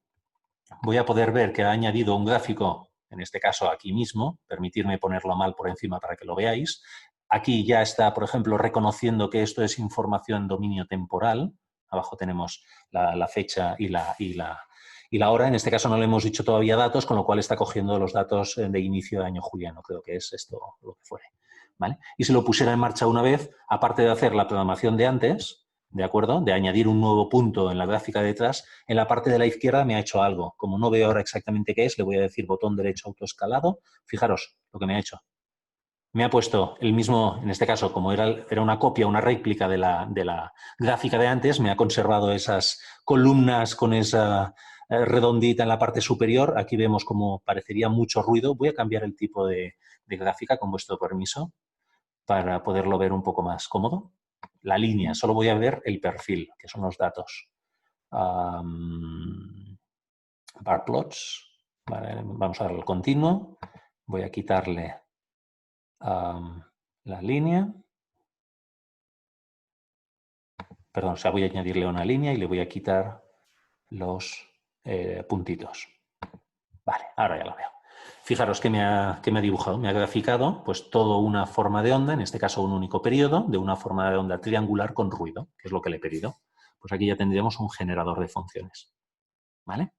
voy a poder ver que ha añadido un gráfico, en este caso aquí mismo, permitirme ponerlo mal por encima para que lo veáis. Aquí ya está, por ejemplo, reconociendo que esto es información en dominio temporal. Abajo tenemos la fecha y la hora. En este caso no le hemos dicho todavía datos, con lo cual está cogiendo los datos de inicio de año juliano. Creo que es esto lo que fuere. ¿vale? Y si lo pusiera en marcha una vez, aparte de hacer la programación de antes, ¿de acuerdo? De añadir un nuevo punto en la gráfica de detrás, en la parte de la izquierda me ha hecho algo. Como no veo ahora exactamente qué es, le voy a decir botón derecho autoescalado. Fijaros lo que me ha hecho. Me ha puesto el mismo, en este caso, como era una copia, una réplica de la gráfica de antes, me ha conservado esas columnas con esa redondita en la parte superior. Aquí vemos como parecería mucho ruido. Voy a cambiar el tipo de gráfica con vuestro permiso para poderlo ver un poco más cómodo. La línea, solo voy a ver el perfil, que son los datos. Bar plots, vale, vamos a darle al continuo. Voy a quitarle la línea. Perdón, o sea, voy a añadirle una línea y le voy a quitar los puntitos. Vale, ahora ya lo veo. Fijaros que me ha dibujado, me ha graficado pues toda una forma de onda, en este caso un único periodo, de una forma de onda triangular con ruido, que es lo que le he pedido. Pues aquí ya tendríamos un generador de funciones. ¿Vale?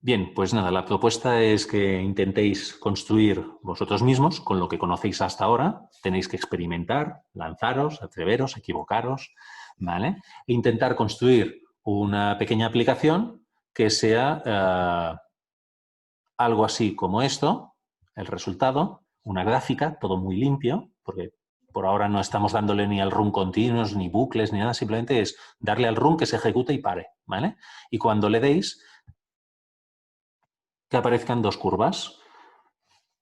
Bien, pues nada, la propuesta es que intentéis construir vosotros mismos con lo que conocéis hasta ahora. Tenéis que experimentar, lanzaros, atreveros, equivocaros, ¿vale? E intentar construir una pequeña aplicación que sea algo así como esto, el resultado, una gráfica, todo muy limpio, porque por ahora no estamos dándole ni al run continuos, ni bucles, ni nada, simplemente es darle al run que se ejecute y pare, ¿vale? Y cuando le deis, que aparezcan dos curvas.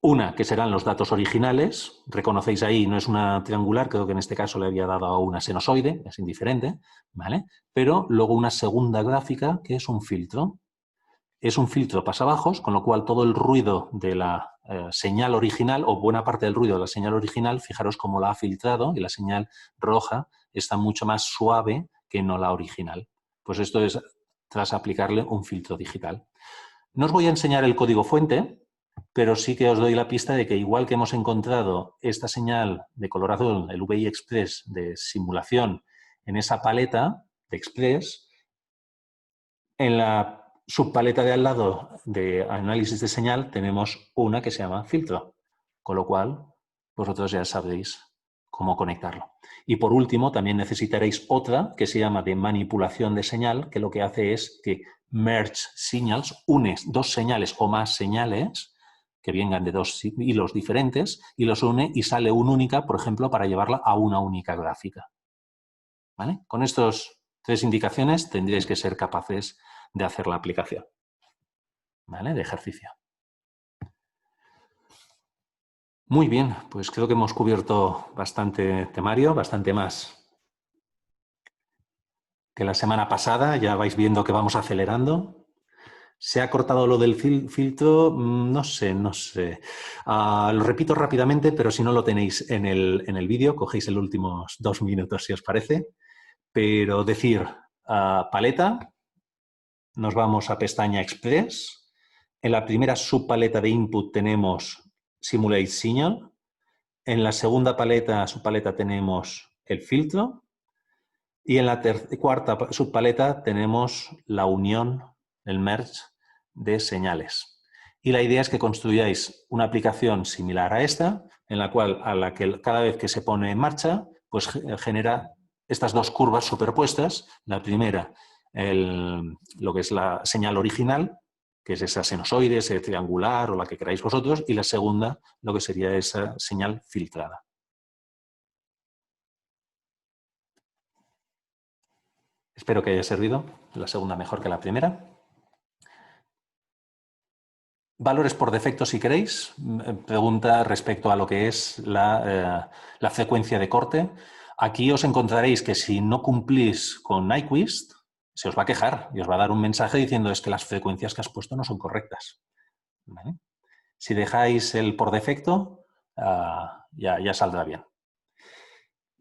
Una, que serán los datos originales. Reconocéis ahí, no es una triangular, creo que en este caso le había dado a una senozoide, es indiferente, ¿vale? Pero luego una segunda gráfica, que es un filtro. Es un filtro pasabajos, con lo cual todo el ruido de la señal original, o buena parte del ruido de la señal original, fijaros cómo la ha filtrado y la señal roja está mucho más suave que no la original. Pues esto es tras aplicarle un filtro digital. No os voy a enseñar el código fuente, pero sí que os doy la pista de que igual que hemos encontrado esta señal de color azul, el VI Express de simulación, en esa paleta de Express, en la subpaleta de al lado de análisis de señal tenemos una que se llama filtro, con lo cual vosotros ya sabréis cómo conectarlo. Y por último, también necesitaréis otra que se llama de manipulación de señal, que lo que hace es que merge signals, unes dos señales o más señales que vengan de dos hilos diferentes y los une y sale una única, por ejemplo, para llevarla a una única gráfica. ¿Vale? Con estas tres indicaciones tendréis que ser capaces de hacer la aplicación, ¿vale? De ejercicio. Muy bien, pues creo que hemos cubierto bastante temario, bastante más que la semana pasada. Ya vais viendo que vamos acelerando. ¿Se ha cortado lo del filtro? No sé. Lo repito rápidamente, pero si no lo tenéis en el vídeo, cogéis los últimos 2 minutos, si os parece. Pero decir paleta, nos vamos a pestaña Express. En la primera subpaleta de input tenemos Simulate Signal. En la segunda subpaleta tenemos el filtro. Y en la cuarta subpaleta tenemos la unión, el merge de señales. Y la idea es que construyáis una aplicación similar a esta, en la cual cada vez que se pone en marcha, pues genera estas dos curvas superpuestas. La primera, lo que es la señal original, que es esa sinusoide, ese triangular o la que queráis vosotros, y la segunda, lo que sería esa señal filtrada. Espero que haya servido, la segunda mejor que la primera. Valores por defecto, si queréis. Pregunta respecto a lo que es la frecuencia de corte. Aquí os encontraréis que si no cumplís con Nyquist, se os va a quejar y os va a dar un mensaje diciendo es que las frecuencias que has puesto no son correctas. ¿Vale? Si dejáis el por defecto, ya saldrá bien.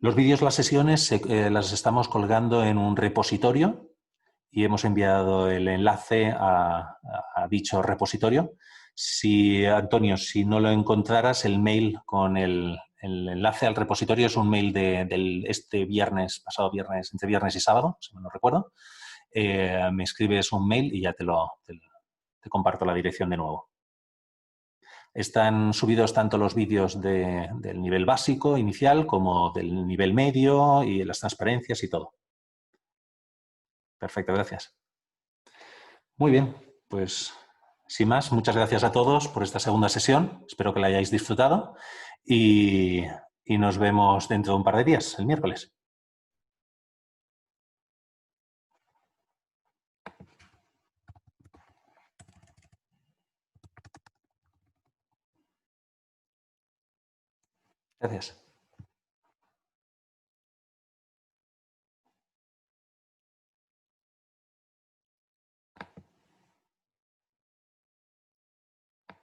Los vídeos, las sesiones, las estamos colgando en un repositorio y hemos enviado el enlace a dicho repositorio. Antonio, si no lo encontraras, el mail con el enlace al repositorio es un mail de este viernes, pasado viernes, entre viernes y sábado, si no recuerdo. Me escribes un mail y ya te comparto la dirección de nuevo. Están subidos tanto los vídeos del nivel básico, inicial, como del nivel medio y las transparencias y todo. Perfecto, gracias. Muy bien, pues sin más, muchas gracias a todos por esta segunda sesión. Espero que la hayáis disfrutado y nos vemos dentro de un par de días, el miércoles. Gracias.